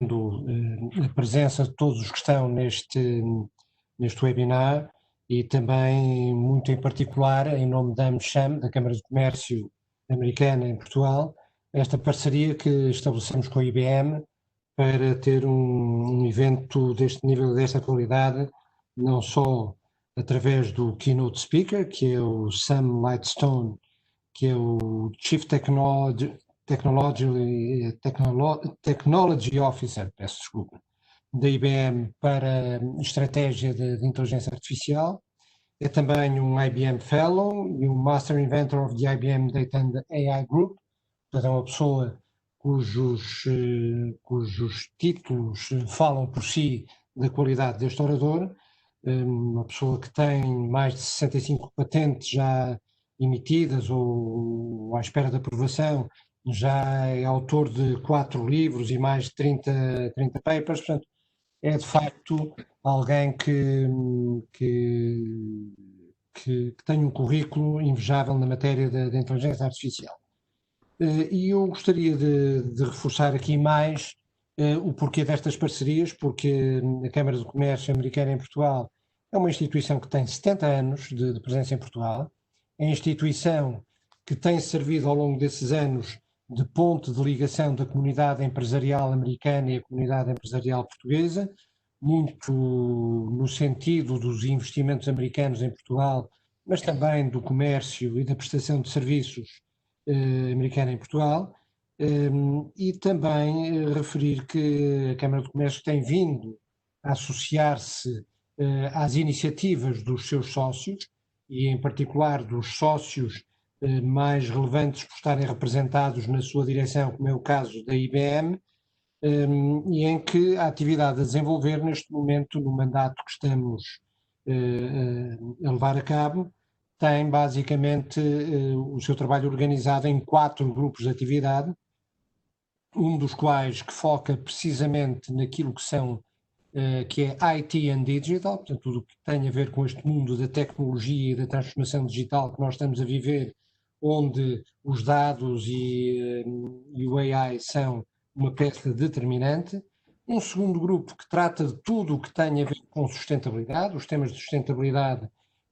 a presença de todos os que estão neste webinar e também, muito em particular, em nome da AmCham, da Câmara de Comércio Americana em Portugal, esta parceria que estabelecemos com a IBM para ter um evento deste nível, desta qualidade, não só através do keynote speaker, que é o Sam Lightstone, que é o Chief Technology Officer, peço desculpa, da IBM para estratégia de inteligência artificial. É também um IBM Fellow e um Master Inventor of the IBM Data and AI Group. Portanto, é uma pessoa cujos títulos falam por si da qualidade deste orador, uma pessoa que tem mais de 65 patentes já emitidas ou à espera de aprovação, já é autor de 4 livros e mais de 30 papers, portanto, é de facto alguém que tem um currículo invejável na matéria da inteligência artificial. E eu gostaria de reforçar aqui mais o porquê destas parcerias, porque a Câmara de Comércio Americana em Portugal é uma instituição que tem 70 anos de presença em Portugal, é a instituição que tem servido ao longo desses anos de ponte de ligação da comunidade empresarial americana e a comunidade empresarial portuguesa, muito no sentido dos investimentos americanos em Portugal, mas também do comércio e da prestação de serviços americana em Portugal, e também referir que a Câmara de Comércio tem vindo a associar-se às iniciativas dos seus sócios, e em particular dos sócios mais relevantes por estarem representados na sua direção, como é o caso da IBM, e em que a atividade a desenvolver neste momento, no mandato que estamos a levar a cabo, tem basicamente o seu trabalho organizado em 4 grupos de atividade, um dos quais que foca precisamente naquilo que é IT and Digital, portanto tudo o que tem a ver com este mundo da tecnologia e da transformação digital que nós estamos a viver, onde os dados e o AI são uma peça determinante. Um segundo grupo que trata de tudo o que tem a ver com sustentabilidade, os temas de sustentabilidade,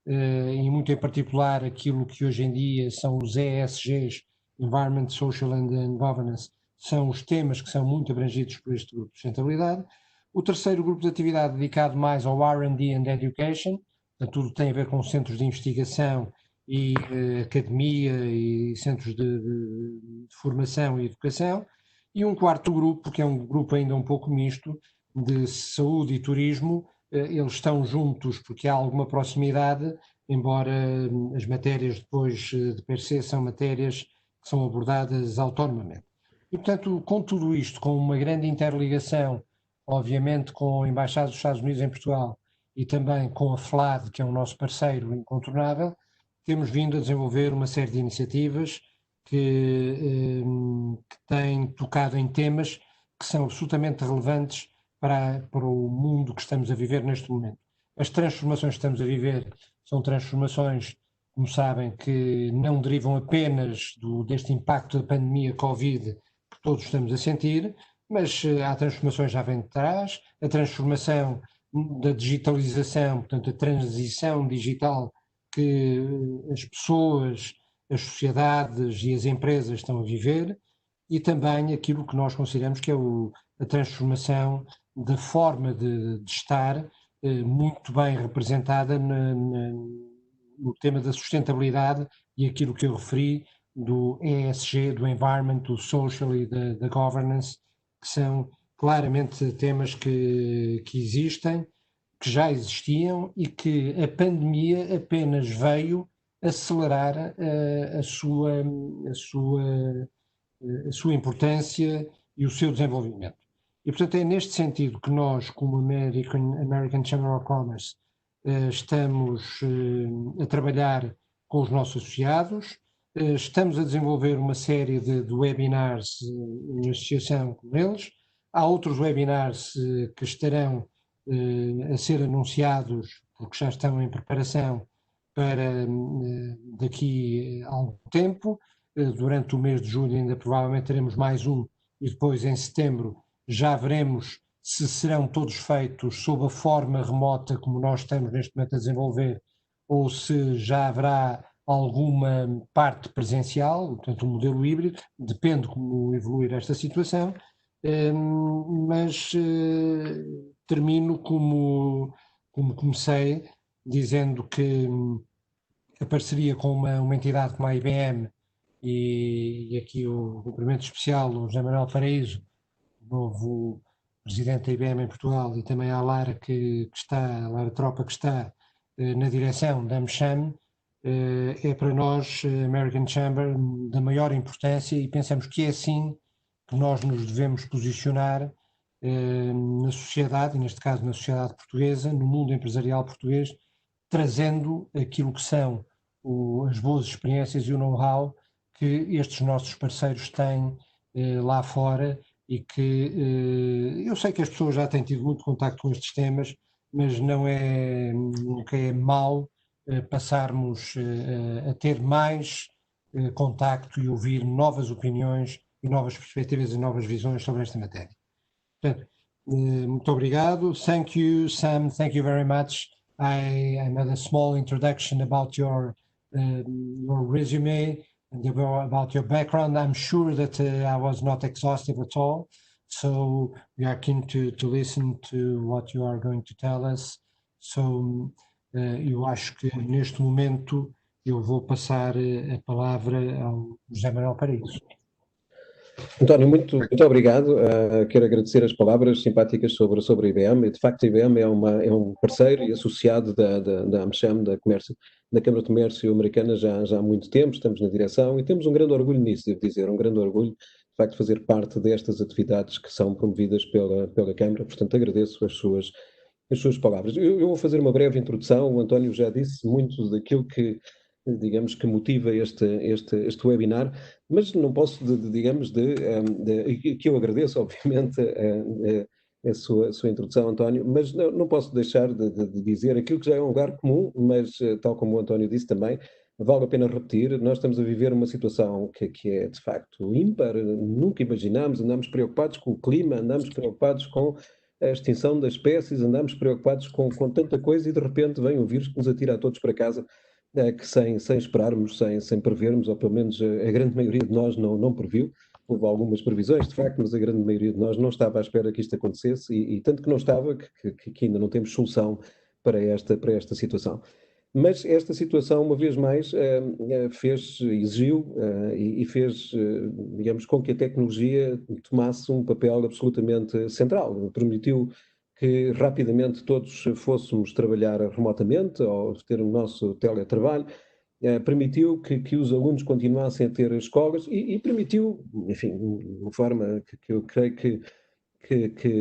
e muito em particular aquilo que hoje em dia são os ESGs, Environment, Social and Governance, são os temas que são muito abrangidos por este grupo de sustentabilidade. O terceiro grupo de atividade dedicado mais ao R&D and Education, portanto, tudo tem a ver com centros de investigação e academia e centros de formação e educação. E um quarto grupo, que é um grupo ainda um pouco misto, de saúde e turismo. Eles estão juntos porque há alguma proximidade, embora as matérias depois de per se são matérias que são abordadas autonomamente. E, portanto, com tudo isto, com uma grande interligação, obviamente com a Embaixada dos Estados Unidos em Portugal e também com a FLAD, que é o nosso parceiro incontornável, temos vindo a desenvolver uma série de iniciativas que têm tocado em temas que são absolutamente relevantes para o mundo que estamos a viver neste momento. As transformações que estamos a viver são transformações, como sabem, que não derivam apenas deste impacto da pandemia Covid que todos estamos a sentir, mas há transformações já vêm de trás, a transformação da digitalização, portanto a transição digital que as pessoas, as sociedades e as empresas estão a viver, e também aquilo que nós consideramos que é a transformação da forma de estar, muito bem representada no tema da sustentabilidade e aquilo que eu referi do ESG, do Environment, do Social e da Governance, que são claramente temas que existem, que já existiam e que a pandemia apenas veio acelerar a sua importância e o seu desenvolvimento. E, portanto, é neste sentido que nós, como American Chamber of Commerce, estamos a trabalhar com os nossos associados, estamos a desenvolver uma série de webinars em associação com eles. Há outros webinars que estarão a ser anunciados, porque já estão em preparação para daqui a algum tempo. Durante o mês de julho ainda provavelmente teremos mais um, e depois em setembro já veremos se serão todos feitos sob a forma remota como nós estamos neste momento a desenvolver, ou se já haverá alguma parte presencial, portanto um modelo híbrido, depende como evoluir esta situação, mas termino como comecei, dizendo que a parceria com uma entidade como a IBM, e aqui o cumprimento especial ao José Manuel Paraíso, novo presidente da IBM em Portugal, e também à Lara, que está, a Lara Tropa, que está na direção da AmCham, é para nós, American Chamber, da maior importância, e pensamos que é assim que nós nos devemos posicionar na sociedade, e neste caso na sociedade portuguesa, no mundo empresarial português, trazendo aquilo que são as boas experiências e o know-how que estes nossos parceiros têm lá fora, e que eu sei que as pessoas já têm tido muito contacto com estes temas, mas nunca é mau passarmos a ter mais contacto e ouvir novas opiniões e novas perspectivas e novas visões sobre esta matéria. Portanto, muito obrigado. Thank you, Sam. Thank you very much. I made a small introduction about your resume and about your background. I'm sure that I was not exhaustive at all. So we are keen to listen to what you are going to tell us. So eu acho que neste momento eu vou passar a palavra ao José Manuel Paraíso. António, muito obrigado. Quero agradecer as palavras simpáticas sobre a IBM. De facto, a IBM é um parceiro e associado da AmCham, da Câmara de Comércio Americana, já há muito tempo. Estamos na direção e temos um grande orgulho nisso, devo dizer, um grande orgulho, de facto, fazer parte destas atividades que são promovidas pela Câmara. Portanto, agradeço as suas palavras. Eu vou fazer uma breve introdução. O António já disse muito daquilo que, digamos, que motiva este webinar, mas não posso, que eu agradeço, obviamente, a sua introdução, António, mas não posso deixar de dizer aquilo que já é um lugar comum, mas, tal como o António disse também, vale a pena repetir. Nós estamos a viver uma situação que é, de facto, ímpar. Nunca imaginámos, andamos preocupados com o clima, andamos preocupados com a extinção das espécies, andamos preocupados com tanta coisa, e de repente vem um vírus que nos atira a todos para casa, que sem esperarmos, sem prevermos, ou pelo menos a grande maioria de nós não previu. Houve algumas previsões, de facto, mas a grande maioria de nós não estava à espera que isto acontecesse, e tanto que não estava, que ainda não temos solução para esta situação. Mas esta situação, uma vez mais, exigiu e fez, digamos, com que a tecnologia tomasse um papel absolutamente central. Permitiu que rapidamente todos fôssemos trabalhar remotamente ou ter o nosso teletrabalho, permitiu que os alunos continuassem a ter escolas e permitiu, enfim, de uma forma que eu creio que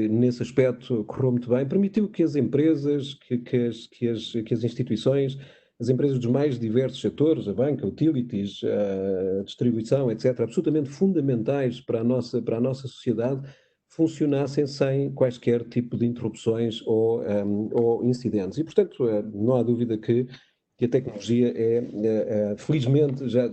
nesse aspecto correu muito bem, permitiu que as empresas, que as instituições, as empresas dos mais diversos setores, a banca, utilities, a distribuição, etc., absolutamente fundamentais para a nossa sociedade, funcionassem sem quaisquer tipo de interrupções ou incidentes. E, portanto, não há dúvida que a tecnologia felizmente, já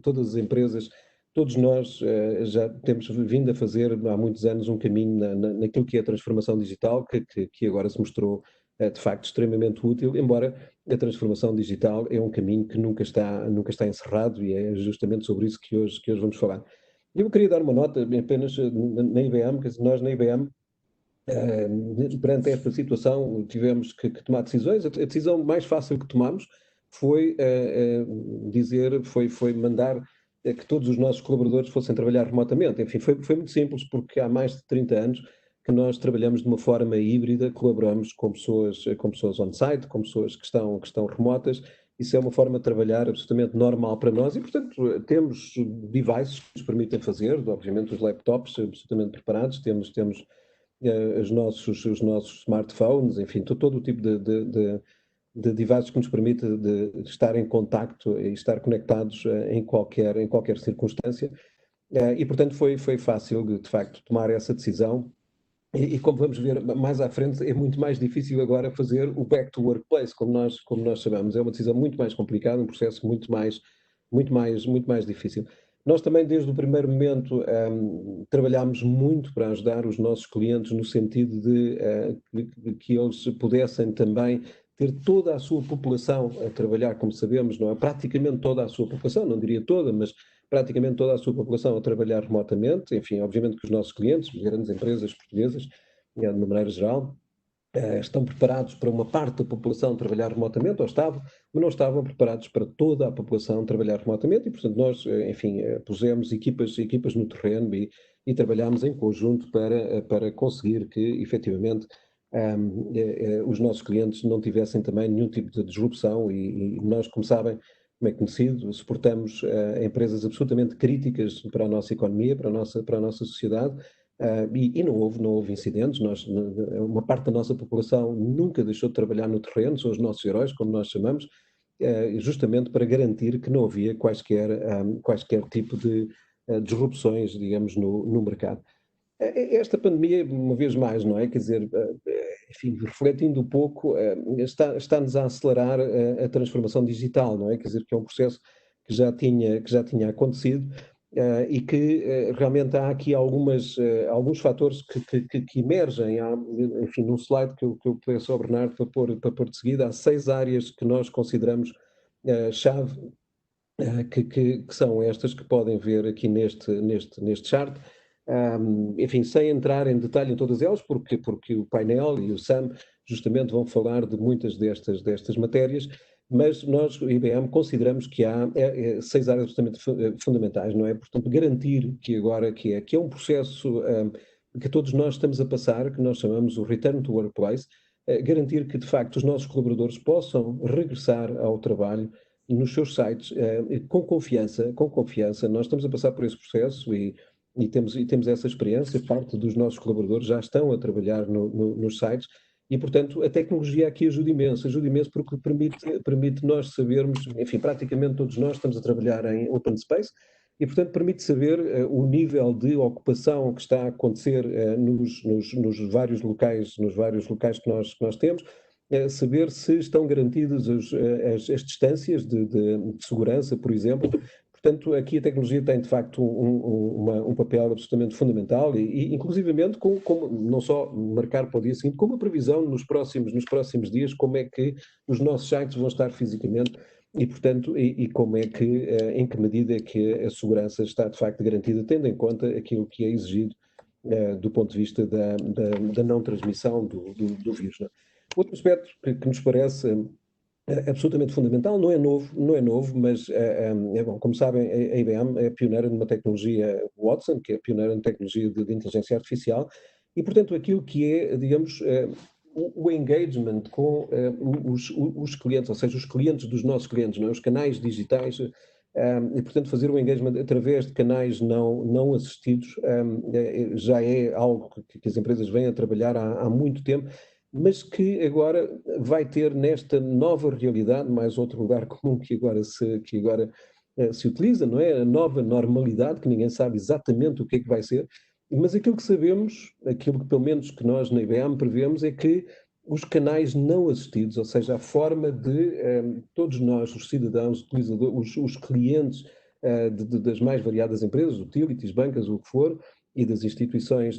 todas as empresas, todos nós já temos vindo a fazer há muitos anos um caminho naquilo que é a transformação digital, que agora se mostrou de facto extremamente útil, embora a transformação digital é um caminho que nunca está encerrado, e é justamente sobre isso que hoje vamos falar. Eu queria dar uma nota apenas na IBM, que nós na IBM, perante esta situação, tivemos que tomar decisões. A decisão mais fácil que tomamos foi foi mandar que todos os nossos colaboradores fossem trabalhar remotamente. Enfim, foi muito simples, porque há mais de 30 anos que nós trabalhamos de uma forma híbrida, colaboramos com pessoas on-site, com pessoas que estão remotas. Isso é uma forma de trabalhar absolutamente normal para nós, e, portanto, temos devices que nos permitem fazer, obviamente os laptops absolutamente preparados, temos os nossos smartphones, enfim, todo o tipo de devices que nos permite de estar em contacto e estar conectados em qualquer circunstância. E, portanto, foi fácil, de facto, tomar essa decisão. E como vamos ver mais à frente, é muito mais difícil agora fazer o back to workplace, como nós chamamos. É uma decisão muito mais complicada, um processo muito mais difícil. Nós também, desde o primeiro momento, trabalhámos muito para ajudar os nossos clientes no sentido de que eles pudessem também ter toda a sua população a trabalhar, como sabemos, não é? Praticamente toda a sua população, não diria toda, mas praticamente toda a sua população a trabalhar remotamente. Enfim, obviamente que os nossos clientes, as grandes empresas portuguesas, de uma maneira geral, estão preparados para uma parte da população trabalhar remotamente, ou estavam, mas não estavam preparados para toda a população trabalhar remotamente e, portanto, nós, enfim, pusemos equipas no terreno e trabalhámos em conjunto para conseguir que, efetivamente, os nossos clientes não tivessem também nenhum tipo de disrupção e nós, como sabem, como é conhecido, suportamos empresas absolutamente críticas para a nossa economia, para a nossa sociedade, e não houve incidentes. Uma parte da nossa população nunca deixou de trabalhar no terreno, são os nossos heróis, como nós chamamos, justamente para garantir que não havia quaisquer tipo de disrupções, digamos, no mercado. Esta pandemia, uma vez mais, não é? Quer dizer, enfim, refletindo um pouco, está-nos a acelerar a transformação digital, não é? Quer dizer, que é um processo que já tinha acontecido, e que realmente há aqui alguns fatores que emergem. Enfim, num slide que eu peço ao Bernardo para pôr de seguida, há 6 áreas que nós consideramos chave, que são estas que podem ver aqui neste chart. Enfim, sem entrar em detalhe em todas elas, porque o painel e o Sam justamente vão falar de muitas destas matérias, mas nós, o IBM, consideramos que há 6 áreas absolutamente fundamentais, não é? Portanto, garantir que é um processo que todos nós estamos a passar, que nós chamamos o Return to Workplace, garantir que, de facto, os nossos colaboradores possam regressar ao trabalho nos seus sites, com confiança. Nós estamos a passar por esse processo e temos essa experiência. Parte dos nossos colaboradores já estão a trabalhar nos sites e, portanto, a tecnologia aqui ajuda imenso porque permite nós sabermos, enfim, praticamente todos nós estamos a trabalhar em open space e, portanto, permite saber o nível de ocupação que está a acontecer nos vários locais que nós temos, saber se estão garantidas as distâncias de segurança, por exemplo. Portanto, aqui a tecnologia tem, de facto, um papel absolutamente fundamental e inclusivamente, não só marcar para o dia seguinte, como a previsão nos próximos dias, como é que os nossos sites vão estar fisicamente e, portanto, como é que, em que medida é que a segurança está, de facto, garantida, tendo em conta aquilo que é exigido do ponto de vista da não transmissão do vírus. Não é? Outro aspecto que nos parece absolutamente fundamental, não é novo, mas é bom. Como sabem, a IBM é pioneira numa tecnologia Watson, que é pioneira na tecnologia de inteligência artificial, e, portanto, aquilo que é, digamos, o engagement com os clientes, ou seja, os clientes dos nossos clientes, não é? Os canais digitais, e, portanto, fazer o engagement através de canais não assistidos já é algo que as empresas vêm a trabalhar há muito tempo, mas que agora vai ter nesta nova realidade, mais outro lugar comum que agora se utiliza, não é? A nova normalidade, que ninguém sabe exatamente o que é que vai ser, mas aquilo que sabemos, aquilo que pelo menos que nós na IBM prevemos, é que os canais não assistidos, ou seja, a forma de todos nós, os cidadãos, utilizadores, os clientes das mais variadas empresas, utilities, bancas, o que for, e das instituições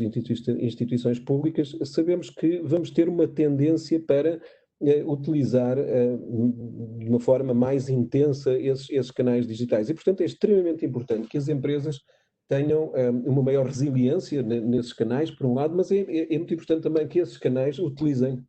públicas, sabemos que vamos ter uma tendência para utilizar de uma forma mais intensa esses canais digitais. E, portanto, é extremamente importante que as empresas tenham uma maior resiliência nesses canais, por um lado, mas é muito importante também que esses canais utilizem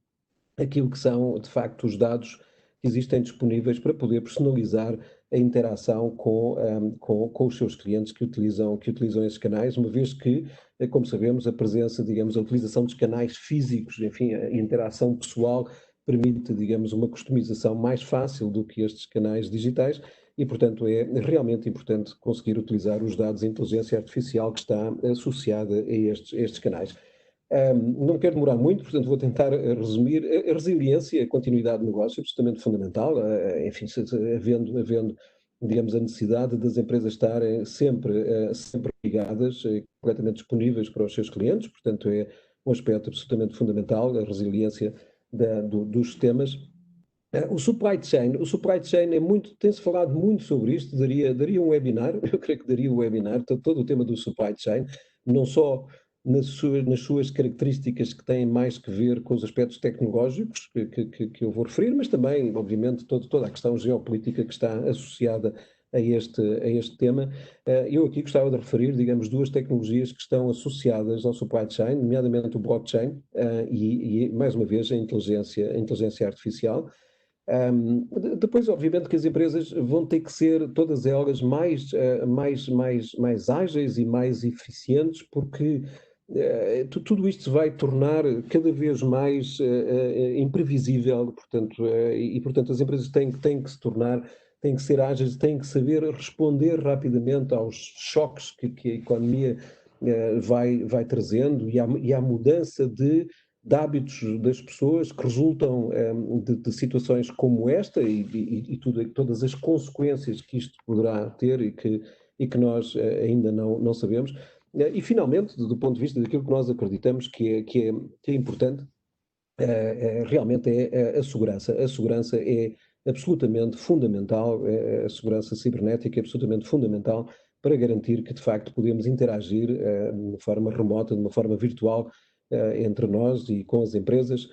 aquilo que são, de facto, os dados que existem disponíveis para poder personalizar a interação com os seus clientes que utilizam esses canais, uma vez que, como sabemos, a presença, digamos, a utilização dos canais físicos, enfim, a interação pessoal permite, digamos, uma customização mais fácil do que estes canais digitais e, portanto, é realmente importante conseguir utilizar os dados de inteligência artificial que está associada a estes canais. Não quero demorar muito, portanto vou tentar resumir. A resiliência, a continuidade do negócio é absolutamente fundamental, enfim, havendo, digamos, a necessidade das empresas estarem sempre ligadas, completamente disponíveis para os seus clientes, portanto é um aspecto absolutamente fundamental, a resiliência dos sistemas. O supply chain tem-se falado muito sobre isto, daria um webinar, eu creio que daria um webinar, todo o tema do supply chain, não só nas suas características que têm mais que ver com os aspectos tecnológicos que eu vou referir, mas também, obviamente, toda a questão geopolítica que está associada a este tema. Eu aqui gostava de referir, digamos, duas tecnologias que estão associadas ao supply chain, nomeadamente o blockchain e mais uma vez, a inteligência artificial. Depois, obviamente, que as empresas vão ter que ser, todas elas, mais ágeis e mais eficientes, porque tudo isto se vai tornar cada vez mais imprevisível, portanto, portanto as empresas têm que se tornar, têm que ser ágeis, têm que saber responder rapidamente aos choques que a economia vai trazendo e à mudança de hábitos das pessoas que resultam de situações como esta e todas as consequências que isto poderá ter e que nós ainda não sabemos. E, finalmente, do ponto de vista daquilo que nós acreditamos que é importante, realmente é a segurança. A segurança é absolutamente fundamental, a segurança cibernética é absolutamente fundamental para garantir que, de facto, podemos interagir de uma forma remota, de uma forma virtual, entre nós e com as empresas,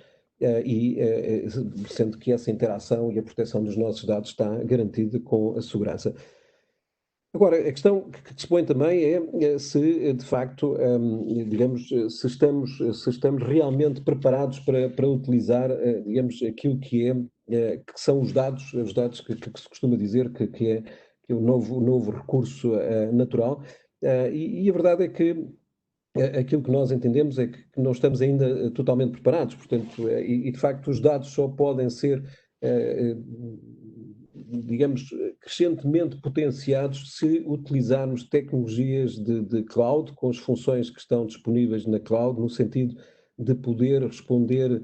sendo que essa interação e a proteção dos nossos dados está garantida com a segurança. Agora, a questão que se põe também é se, de facto, digamos, se estamos realmente preparados para utilizar, digamos, aquilo que são os dados que se costuma dizer que é o novo recurso natural. E a verdade é que aquilo que nós entendemos é que não estamos ainda totalmente preparados, portanto, de facto os dados só podem ser, digamos, crescentemente potenciados se utilizarmos tecnologias de cloud, com as funções que estão disponíveis na cloud, no sentido de poder responder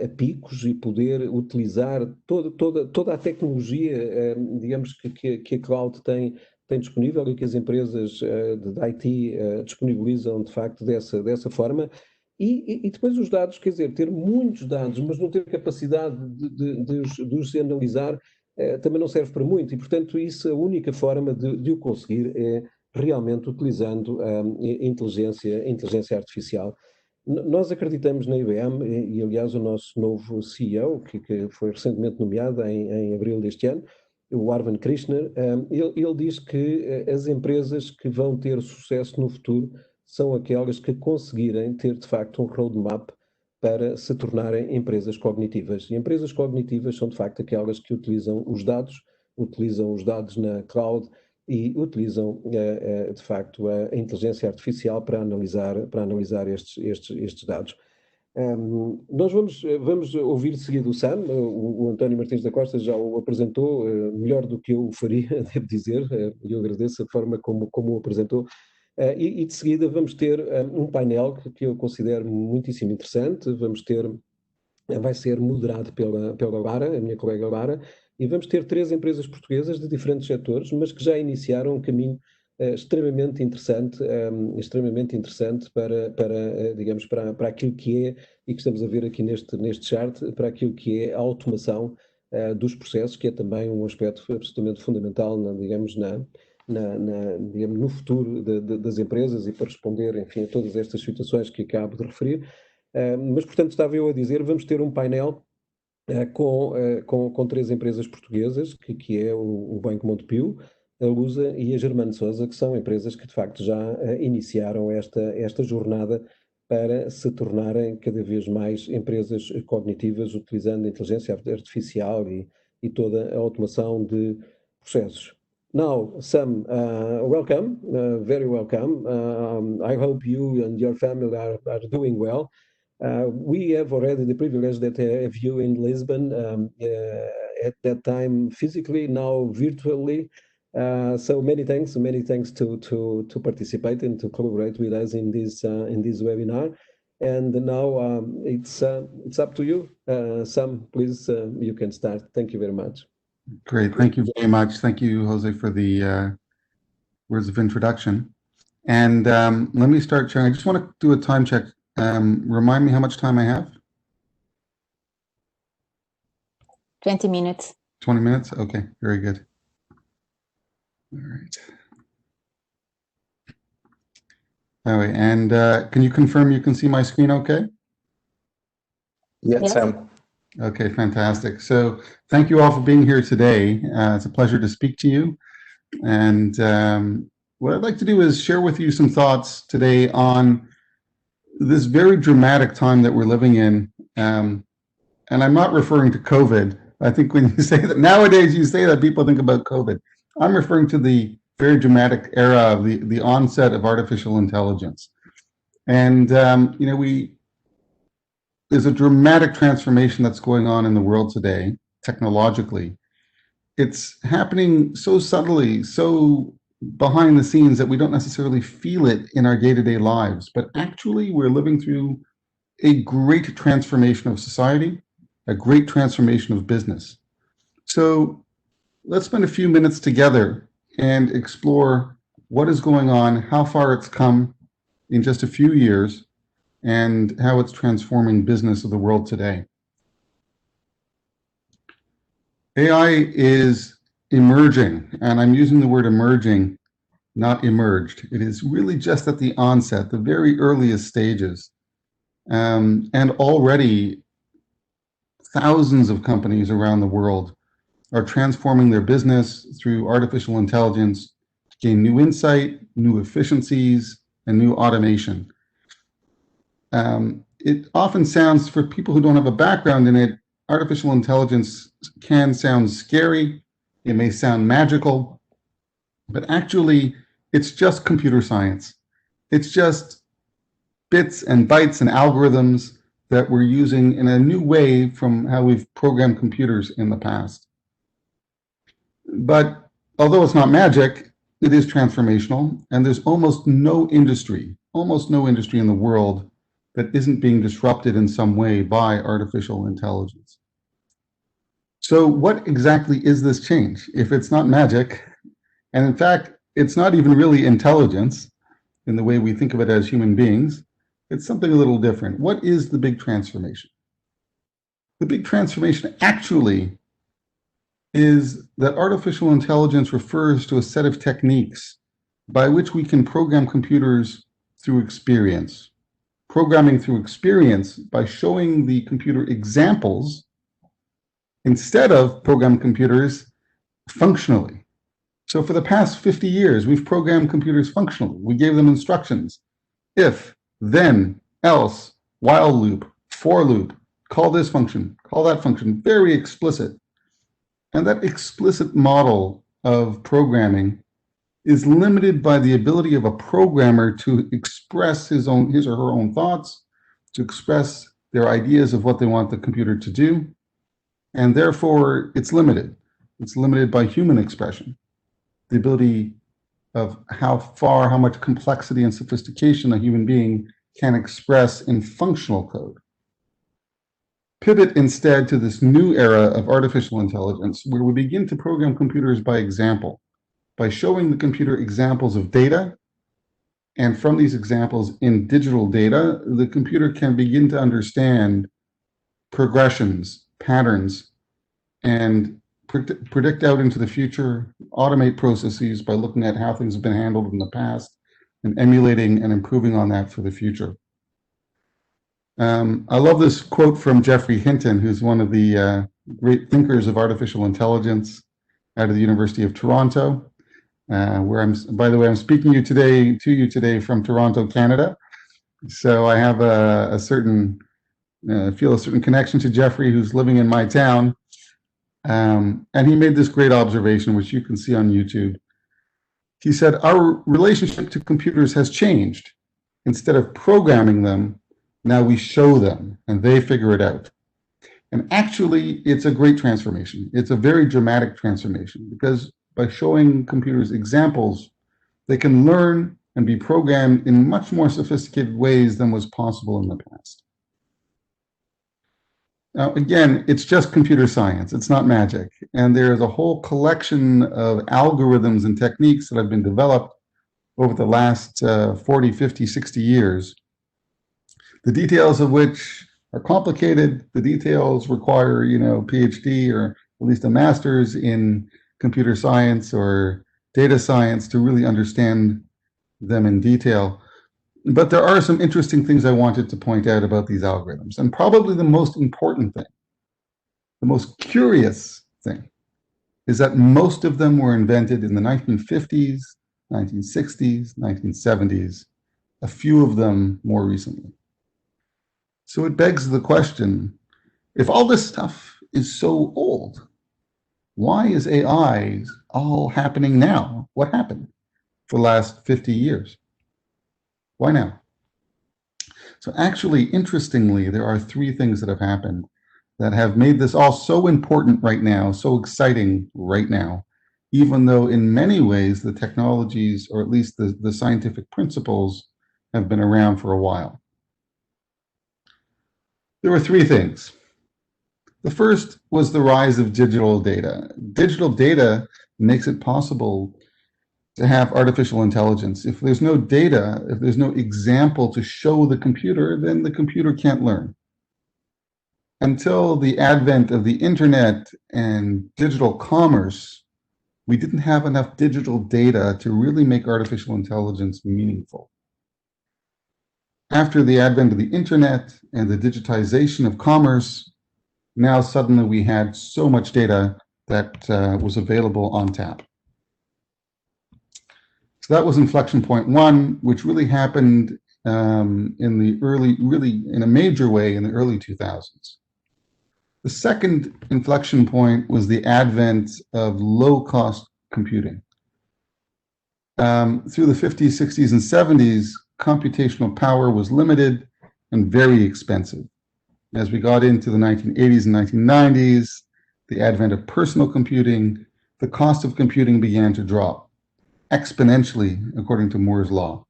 a picos e poder utilizar toda a tecnologia, digamos, que a cloud tem disponível e que as empresas de IT disponibilizam de facto dessa forma. E depois os dados, quer dizer, ter muitos dados, mas não ter capacidade de os analisar, também não serve para muito. E, portanto, a única forma de o conseguir é realmente utilizando a inteligência artificial. Nós acreditamos na IBM e, aliás, o nosso novo CEO, que foi recentemente nomeado em abril deste ano, o Arvind Krishna, ele diz que as empresas que vão ter sucesso no futuro são aquelas que conseguirem ter, de facto, um roadmap para se tornarem empresas cognitivas. E empresas cognitivas são, de facto, aquelas que utilizam os dados na cloud e utilizam, de facto, a inteligência artificial para analisar estes dados. Nós vamos ouvir de seguida o Sam, o António Martins da Costa já o apresentou melhor do que eu o faria, devo dizer, e eu agradeço a forma como o apresentou, e de seguida vamos ter um painel que eu considero muitíssimo interessante, vai ser moderado pela Lara, a minha colega Lara, e vamos ter 3 empresas portuguesas de diferentes setores, mas que já iniciaram um caminho extremamente interessante para digamos, para aquilo que é, e que estamos a ver aqui neste chart, para aquilo que é a automação dos processos, que é também um aspecto absolutamente fundamental, digamos, no futuro das empresas e para responder, enfim, a todas estas situações que acabo de referir. Mas, portanto, estava eu a dizer, vamos ter um painel com 3 empresas portuguesas, que é o Banco Montepio, a Lusa e a Germano Sousa, que são empresas que de facto já iniciaram esta jornada para se tornarem cada vez mais empresas cognitivas, utilizando a inteligência artificial e toda a automação de processos. Now, Sam, welcome, very welcome. I hope you and your family are doing well. We have already the privilege that have you in Lisbon at that time physically, now virtually. So many thanks to participate and to collaborate with us in this webinar. And now it's up to you, Sam. Please, you can start. Thank you very much. Great, thank you very much. Thank you, Jose, for the words of introduction. And let me start sharing. I just want to do a time check. Remind me how much time I have. 20 minutes. 20 minutes? Okay, very good. All right. All right, and can you confirm you can see my screen okay? Yes, Yes. Sam. Okay, fantastic. So thank you all for being here today. It's a pleasure to speak to you. And what I'd like to do is share with you some thoughts today on this very dramatic time that we're living in. And I'm not referring to COVID. I think when you say that, nowadays you say that, people think about COVID. I'm referring to the very dramatic era of the onset of artificial intelligence. And, you know, there's a dramatic transformation that's going on in the world today, technologically. It's happening so subtly, so behind the scenes that we don't necessarily feel it in our day-to-day lives. But actually, we're living through a great transformation of society, a great transformation of business. So let's spend a few minutes together and explore what is going on, how far it's come in just a few years, and how it's transforming business of the world today. AI is emerging, and I'm using the word emerging, not emerged. It is really just at the onset, the very earliest stages. And already thousands of companies around the world are transforming their business through artificial intelligence to gain new insight, new efficiencies, and new automation. It often sounds, for people who don't have a background in it, artificial intelligence can sound scary. It may sound magical, but actually it's just computer science. It's just bits and bytes and algorithms that we're using in a new way from how we've programmed computers in the past. But although it's not magic, it is transformational, and there's almost no industry in the world that isn't being disrupted in some way by artificial intelligence. So what exactly is this change? If it's not magic, and in fact, it's not even really intelligence in the way we think of it as human beings, it's something a little different. What is the big transformation? The big transformation actually is that artificial intelligence refers to a set of techniques by which we can program computers through experience. Programming through experience by showing the computer examples instead of program computers functionally. So for the past 50 years, we've programmed computers functionally. We gave them instructions. If, then, else, while loop, for loop, call this function, call that function, very explicit. And that explicit model of programming is limited by the ability of a programmer to express his or her own thoughts, to express their ideas of what they want the computer to do, and therefore it's limited. It's limited by human expression, the ability of how much complexity and sophistication a human being can express in functional code. Pivot instead to this new era of artificial intelligence, where we begin to program computers by example, by showing the computer examples of data, and from these examples in digital data, the computer can begin to understand progressions, patterns, and predict out into the future, automate processes by looking at how things have been handled in the past, and emulating and improving on that for the future. I love this quote from Geoffrey Hinton, who's one of the great thinkers of artificial intelligence out of the University of Toronto. Where by the way, I'm speaking to you today from Toronto, Canada. So I have a certain, feel a certain connection to Geoffrey, who's living in my town. And he made this great observation, which you can see on YouTube. He said, our relationship to computers has changed. Instead of programming them, now we show them and they figure it out. And actually, it's a great transformation. It's a very dramatic transformation, because by showing computers examples, they can learn and be programmed in much more sophisticated ways than was possible in the past. Now, again, it's just computer science. It's not magic. And there's a whole collection of algorithms and techniques that have been developed over the last 40, 50, 60 years, the details of which are complicated. The details require, PhD or at least a master's in computer science or data science to really understand them in detail. But there are some interesting things I wanted to point out about these algorithms. And probably the most important thing, the most curious thing, is that most of them were invented in the 1950s, 1960s, 1970s, a few of them more recently. So it begs the question, if all this stuff is so old, why is AI all happening now? What happened for the last 50 years? Why now? So actually, interestingly, there are three things that have happened that have made this all so important right now, so exciting right now, even though in many ways the technologies, or at least the scientific principles, have been around for a while. There were three things. The first was the rise of digital data. Digital data makes it possible to have artificial intelligence. If there's no data, if there's no example to show the computer, then the computer can't learn. Until the advent of the internet and digital commerce, we didn't have enough digital data to really make artificial intelligence meaningful. After the advent of the internet and the digitization of commerce, now suddenly we had so much data that was available on tap. So that was inflection point one, which really happened in a major way in the early 2000s. The second inflection point was the advent of low-cost computing. Through the 50s, 60s, and 70s, computational power was limited and very expensive. As we got into the 1980s and 1990s, the advent of personal computing, the cost of computing began to drop exponentially, according to Moore's law.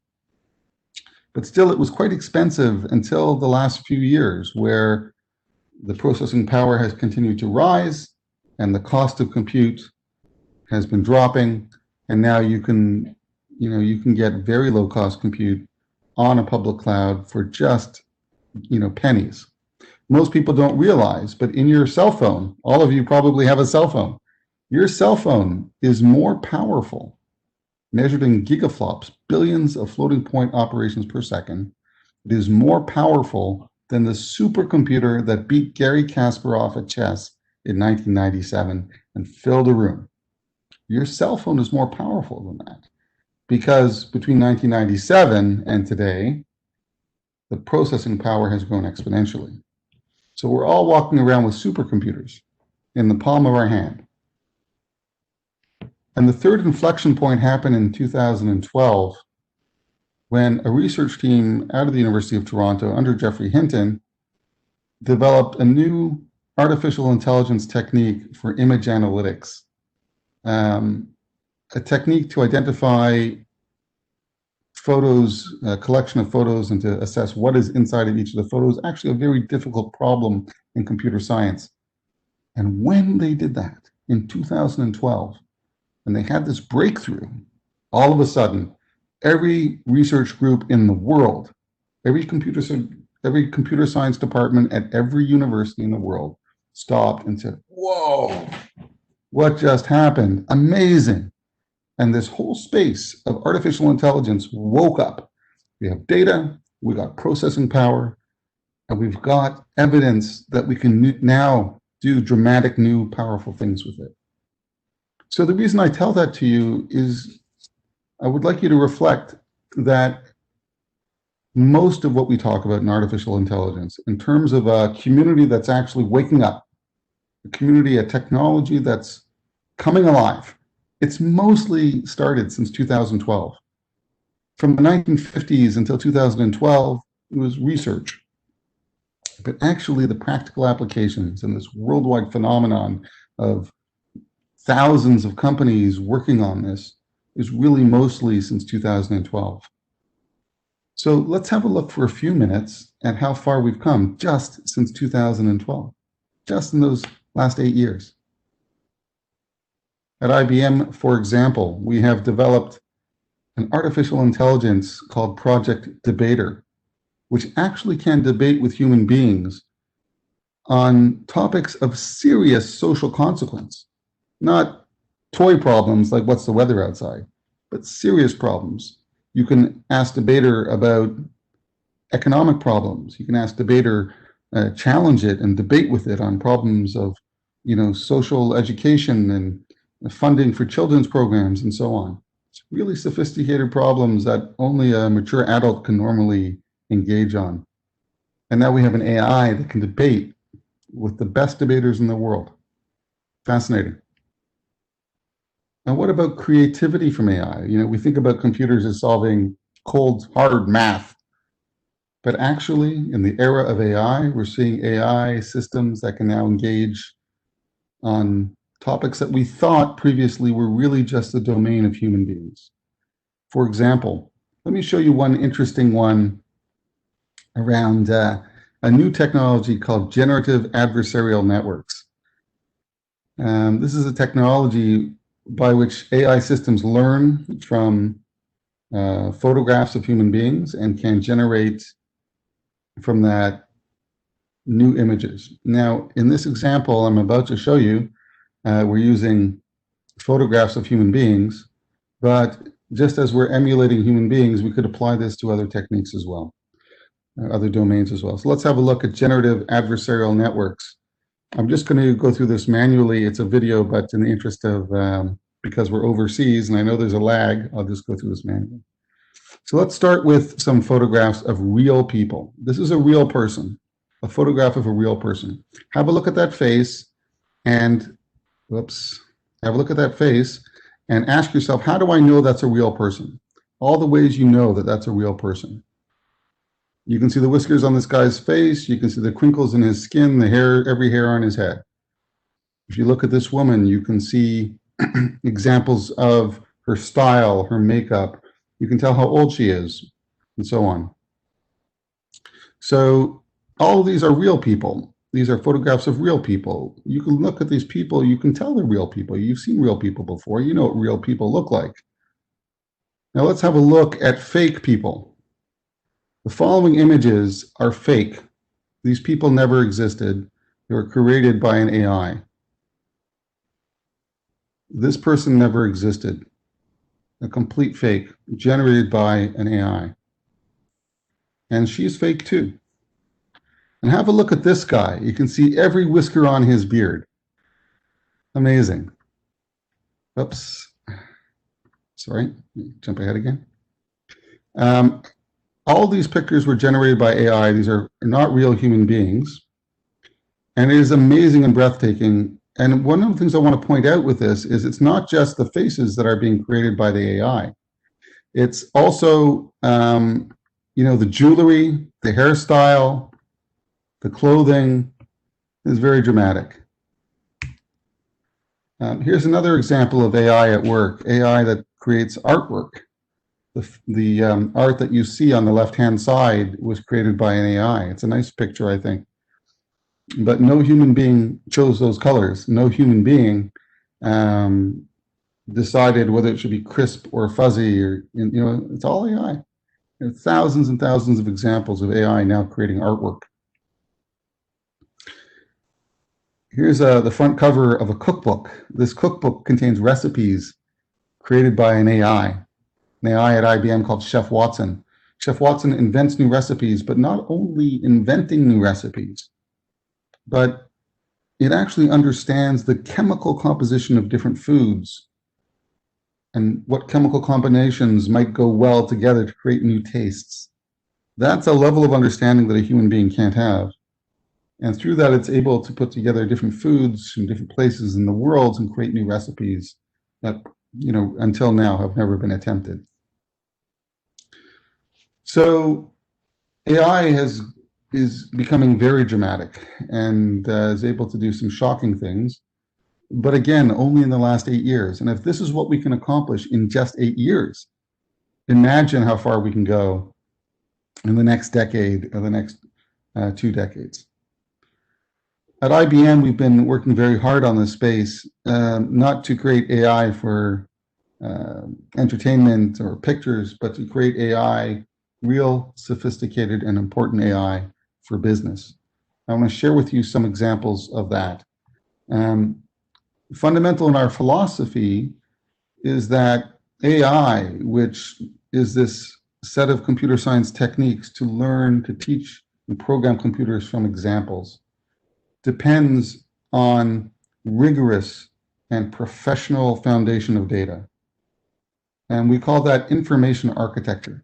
But still, it was quite expensive until the last few years, where the processing power has continued to rise and the cost of compute has been dropping, and now you can get very low cost compute on a public cloud for just pennies. Most people don't realize, but in your cell phone, all of you probably have a cell phone. Your cell phone is more powerful, measured in gigaflops, billions of floating point operations per second. It is more powerful than the supercomputer that beat Garry Kasparov at chess in 1997 and filled a room. Your cell phone is more powerful than that, because between 1997 and today, the processing power has grown exponentially. So we're all walking around with supercomputers in the palm of our hand. And the third inflection point happened in 2012, when a research team out of the University of Toronto under Geoffrey Hinton developed a new artificial intelligence technique for image analytics, a technique to identify photos, a collection of photos, and to assess what is inside of each of the photos. Actually a very difficult problem in computer science. And when they did that in 2012, and they had this breakthrough, all of a sudden, every research group in the world, every computer science department at every university in the world stopped and said, whoa, what just happened? Amazing. And this whole space of artificial intelligence woke up. We have data, we got processing power, and we've got evidence that we can now do dramatic, new, powerful things with it. So the reason I tell that to you is I would like you to reflect that most of what we talk about in artificial intelligence, in terms of a community that's actually waking up, a community, a technology that's coming alive, it's mostly started since 2012. From the 1950s until 2012, it was research. But actually the practical applications and this worldwide phenomenon of thousands of companies working on this is really mostly since 2012. So let's have a look for a few minutes at how far we've come just since 2012, just in those last 8 years. At IBM, for example, we have developed an artificial intelligence called Project Debater, which actually can debate with human beings on topics of serious social consequence, not toy problems like what's the weather outside, but serious problems. You can ask the debater about economic problems. You can ask the debater, challenge it and debate with it on problems of, social education and funding for children's programs and so on. It's really sophisticated problems that only a mature adult can normally engage on. And now we have an AI that can debate with the best debaters in the world. Fascinating. And what about creativity from AI? We think about computers as solving cold, hard math. But actually, in the era of AI, we're seeing AI systems that can now engage on topics that we thought previously were really just the domain of human beings. For example, let me show you one interesting one around a new technology called generative adversarial networks. This is a technology by which AI systems learn from photographs of human beings and can generate from that new images. Now, in this example I'm about to show you, we're using photographs of human beings, but just as we're emulating human beings, we could apply this to other techniques as well, other domains as well. So let's have a look at generative adversarial networks. I'm just going to go through this manually. It's a video, but in the interest of, because we're overseas and I know there's a lag, I'll just go through this manually. So let's start with some photographs of real people. This is a real person, a photograph of a real person. Have a look at that face and, have a look at that face and ask yourself, how do I know that's a real person? All the ways you know that that's a real person. You can see the whiskers on this guy's face. You can see the crinkles in his skin, the hair, every hair on his head. If you look at this woman, you can see examples of her style, her makeup. You can tell how old she is, and so on. So all of these are real people. These are photographs of real people. You can look at these people, you can tell they're real people. You've seen real people before. You know what real people look like. Now let's have a look at fake people. The following images are fake. These people never existed. They were created by an AI. This person never existed. A complete fake, generated by an AI. And she's fake too. And have a look at this guy. You can see every whisker on his beard. Amazing. Oops. Sorry, jump ahead again. All these pictures were generated by AI. These are not real human beings. And it is amazing and breathtaking. And one of the things I want to point out with this is it's not just the faces that are being created by the AI. It's also, the jewelry, the hairstyle, the clothing is very dramatic. Here's another example of AI at work, AI that creates artwork. The art that you see on the left-hand side was created by an AI. It's a nice picture, I think. But no human being chose those colors. No human being decided whether it should be crisp or fuzzy, or it's all AI. There are thousands and thousands of examples of AI now creating artwork. Here's the front cover of a cookbook. This cookbook contains recipes created by an AI at IBM called Chef Watson. Chef Watson invents new recipes, but not only inventing new recipes, but it actually understands the chemical composition of different foods and what chemical combinations might go well together to create new tastes. That's a level of understanding that a human being can't have. And through that, it's able to put together different foods from different places in the world and create new recipes that, until now have never been attempted. So AI is becoming very dramatic and is able to do some shocking things. But again, only in the last 8 years. And if this is what we can accomplish in just 8 years, imagine how far we can go in the next decade or the next 2 decades. At IBM, we've been working very hard on this space, not to create AI for entertainment or pictures, but to create AI, real, sophisticated, and important AI for business. I want to share with you some examples of that. Fundamental in our philosophy is that AI, which is this set of computer science techniques to learn, to teach, and program computers from examples, depends on rigorous and professional foundation of data. And we call that information architecture.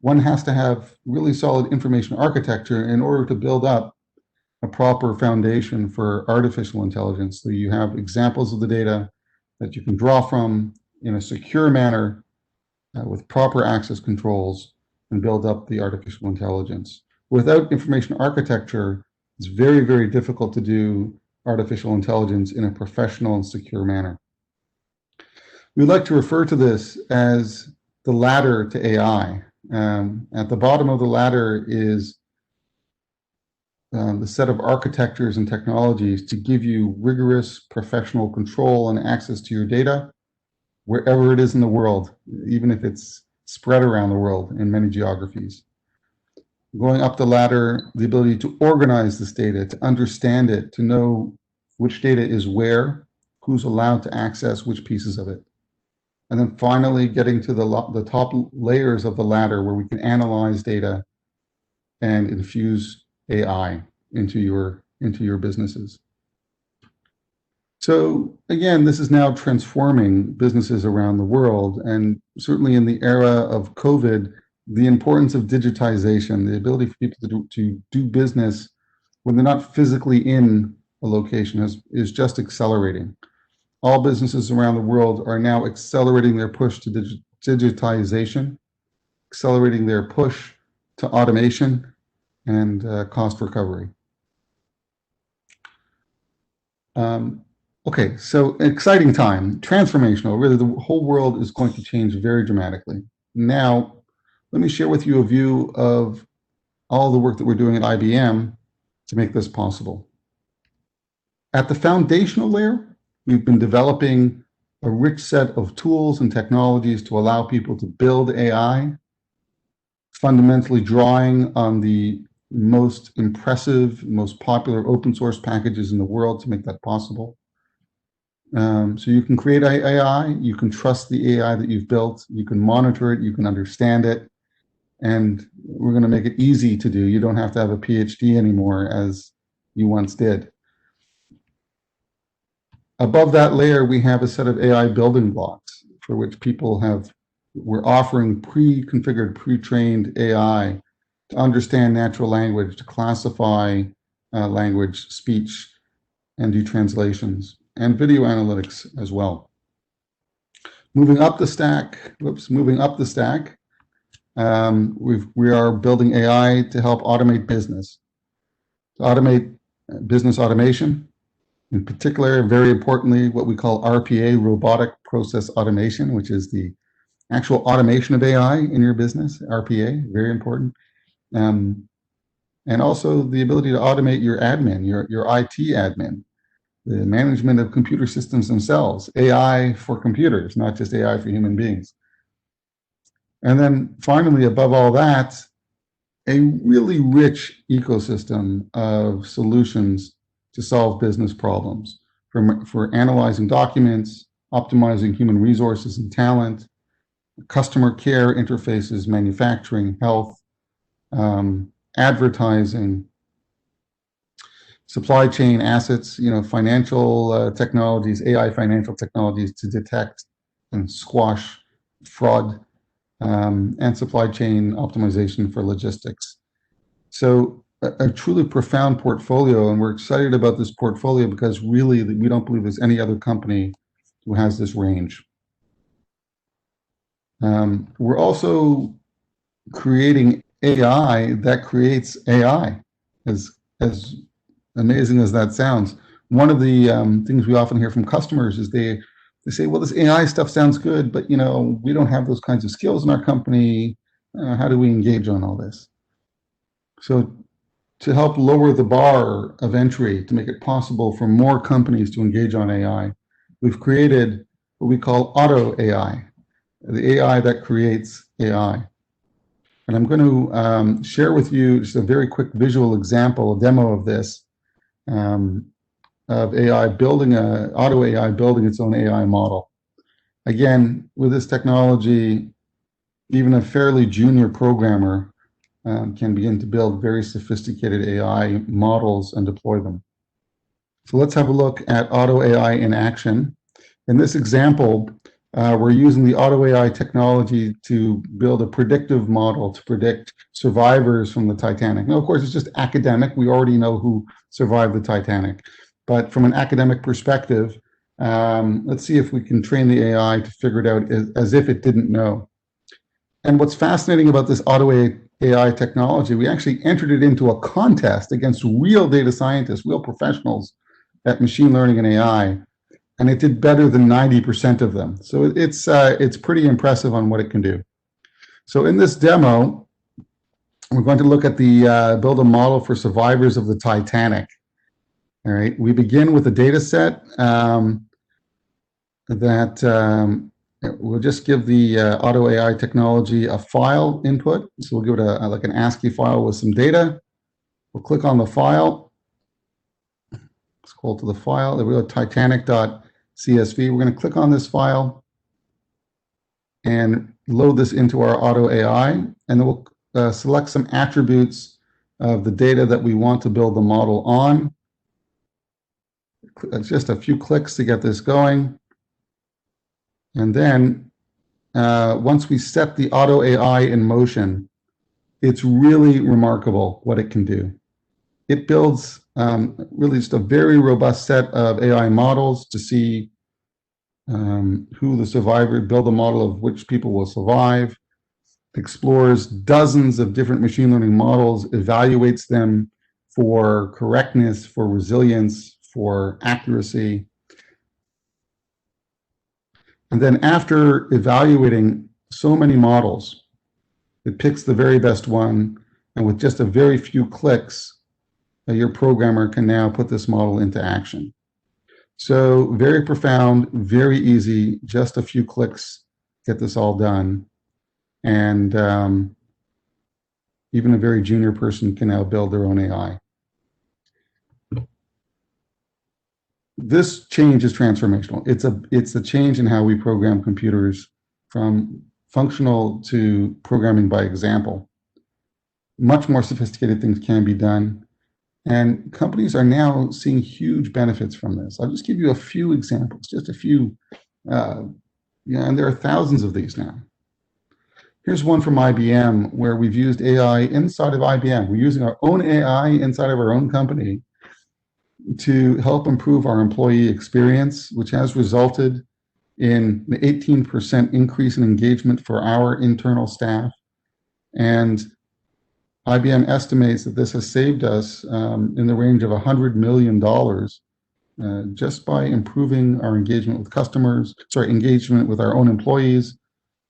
One has to have really solid information architecture in order to build up a proper foundation for artificial intelligence. So you have examples of the data that you can draw from in a secure manner with proper access controls and build up the artificial intelligence. Without information architecture, it's very, very difficult to do artificial intelligence in a professional and secure manner. We like to refer to this as the ladder to AI. At the bottom of the ladder is the set of architectures and technologies to give you rigorous professional control and access to your data wherever it is in the world, even if it's spread around the world in many geographies. Going up the ladder, the ability to organize this data, to understand it, to know which data is where, who's allowed to access which pieces of it. And then finally getting to the top layers of the ladder where we can analyze data and infuse AI into your businesses. So again, this is now transforming businesses around the world, and certainly in the era of COVID, the importance of digitization, the ability for people to do business when they're not physically in a location is just accelerating. All businesses around the world are now accelerating their push to digitization, accelerating their push to automation and cost recovery. Okay, so exciting time, transformational. Really, the whole world is going to change very dramatically. Now, let me share with you a view of all the work that we're doing at IBM to make this possible. At the foundational layer, we've been developing a rich set of tools and technologies to allow people to build AI, fundamentally drawing on the most impressive, most popular open source packages in the world to make that possible. So you can create AI, you can trust the AI that you've built, you can monitor it, you can understand it, and we're going to make it easy to do. You don't have to have a PhD anymore as you once did. Above that layer, we have a set of AI building blocks for which we're offering pre-configured, pre-trained AI to understand natural language, to classify language, speech, and do translations, and video analytics as well. Moving up the stack, we are building AI to help automate business. To automate business automation, in particular, very importantly, what we call RPA, robotic process automation, which is the actual automation of AI in your business, RPA, very important. And also the ability to automate your admin, your IT admin, the management of computer systems themselves, AI for computers, not just AI for human beings. And then finally, above all that, a really rich ecosystem of solutions to solve business problems, for analyzing documents, optimizing human resources and talent, customer care interfaces, manufacturing, health, advertising, supply chain assets, financial technologies, AI financial technologies to detect and squash fraud, and supply chain optimization for logistics. So a truly profound portfolio, and we're excited about this portfolio because really we don't believe there's any other company who has this range. We're also creating AI that creates AI, as amazing as that sounds. One of the things we often hear from customers is they say, well, this AI stuff sounds good, but we don't have those kinds of skills in our company. How do we engage on all this? So to help lower the bar of entry, to make it possible for more companies to engage on AI, we've created what we call Auto AI, the AI that creates AI. And I'm going to share with you just a very quick visual example, a demo of this, of AI building auto AI building its own AI model. Again, with this technology, even a fairly junior programmer can begin to build very sophisticated AI models and deploy them. So let's have a look at auto AI in action. In this example, we're using the auto AI technology to build a predictive model to predict survivors from the Titanic. Now, of course, it's just academic. We already know who survived the Titanic. But from an academic perspective, let's see if we can train the AI to figure it out as if it didn't know. And what's fascinating about this auto AI technology, we actually entered it into a contest against real data scientists, real professionals at machine learning and AI. And it did better than 90% of them. So it's pretty impressive on what it can do. So in this demo, we're going to look at the build a model for survivors of the Titanic. All right, we begin with a data set that we'll just give the auto AI technology a file input. So we'll give it like an ASCII file with some data. We'll click on the file. Scroll to the file. There we go, Titanic.csv. We're going to click on this file and load this into our auto AI, and then we'll select some attributes of the data that we want to build the model on. Just a few clicks to get this going. And then once we set the auto AI in motion, it's really remarkable what it can do. It builds really just a very robust set of AI models to see who the survivor, build a model of which people will survive, explores dozens of different machine learning models, evaluates them for correctness, for resilience, for accuracy. And then after evaluating so many models, it picks the very best one, and with just a very few clicks, your programmer can now put this model into action. So very profound, very easy, just a few clicks, get this all done. And even a very junior person can now build their own AI. This change is transformational. It's a change in how we program computers from functional to programming by example. Much more sophisticated things can be done. And companies are now seeing huge benefits from this. I'll just give you a few examples, just a few. And there are thousands of these now. Here's one from IBM where we've used AI inside of IBM. We're using our own AI inside of our own company to help improve our employee experience, which has resulted in an 18% increase in engagement for our internal staff. And IBM estimates that this has saved us in the range of $100 million just by improving our engagement with customers, engagement with our own employees,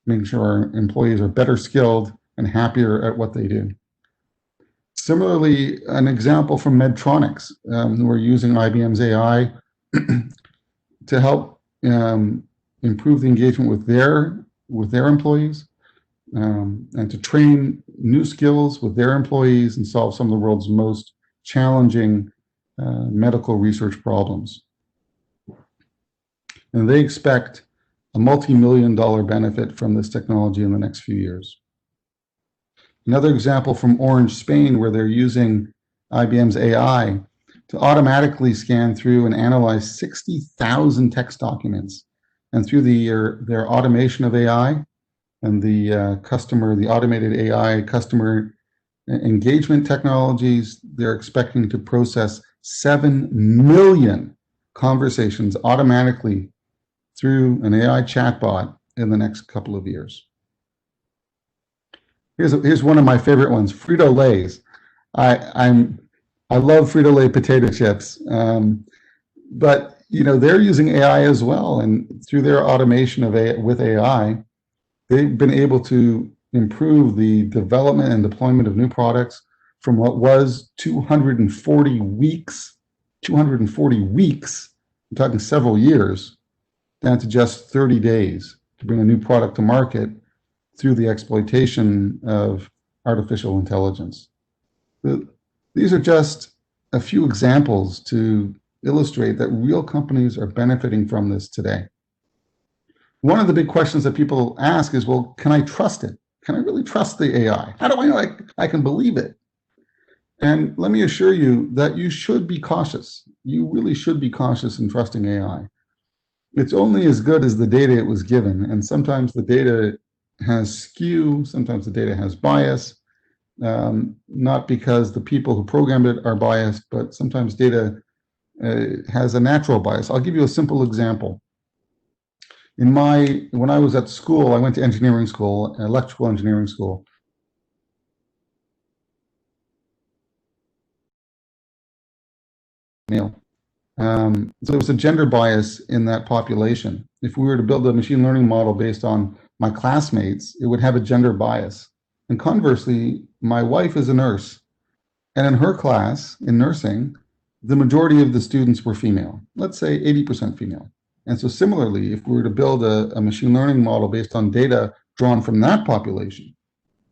making sure our employees are better skilled and happier at what they do. Similarly, an example from Medtronics, who are using IBM's AI to help improve the engagement with their employees and to train new skills with their employees and solve some of the world's most challenging medical research problems. And they expect a multi-million-dollar benefit from this technology in the next few years. Another example from Orange, Spain, where they're using IBM's AI to automatically scan through and analyze 60,000 text documents. And through their automation of AI and the automated AI customer engagement technologies, they're expecting to process 7 million conversations automatically through an AI chatbot in the next couple of years. Here's one of my favorite ones, Frito-Lay's. I love Frito-Lay potato chips, but they're using AI as well, and through their automation of with AI, they've been able to improve the development and deployment of new products from what was 240 weeks, I'm talking several years, down to just 30 days to bring a new product to market through the exploitation of artificial intelligence. These are just a few examples to illustrate that real companies are benefiting from this today. One of the big questions that people ask is, well, can I trust it? Can I really trust the AI? How do I know I can believe it? And let me assure you that you should be cautious. You really should be cautious in trusting AI. It's only as good as the data it was given. And sometimes the data has skew, sometimes the data has bias, not because the people who programmed it are biased, but sometimes data has a natural bias. I'll give you a simple example. When I was at school, I went to engineering school, electrical engineering school. So there was a gender bias in that population. If we were to build a machine learning model based on my classmates, it would have a gender bias. And conversely, my wife is a nurse, and in her class, in nursing, the majority of the students were female, let's say 80% female. And so similarly, if we were to build a machine learning model based on data drawn from that population,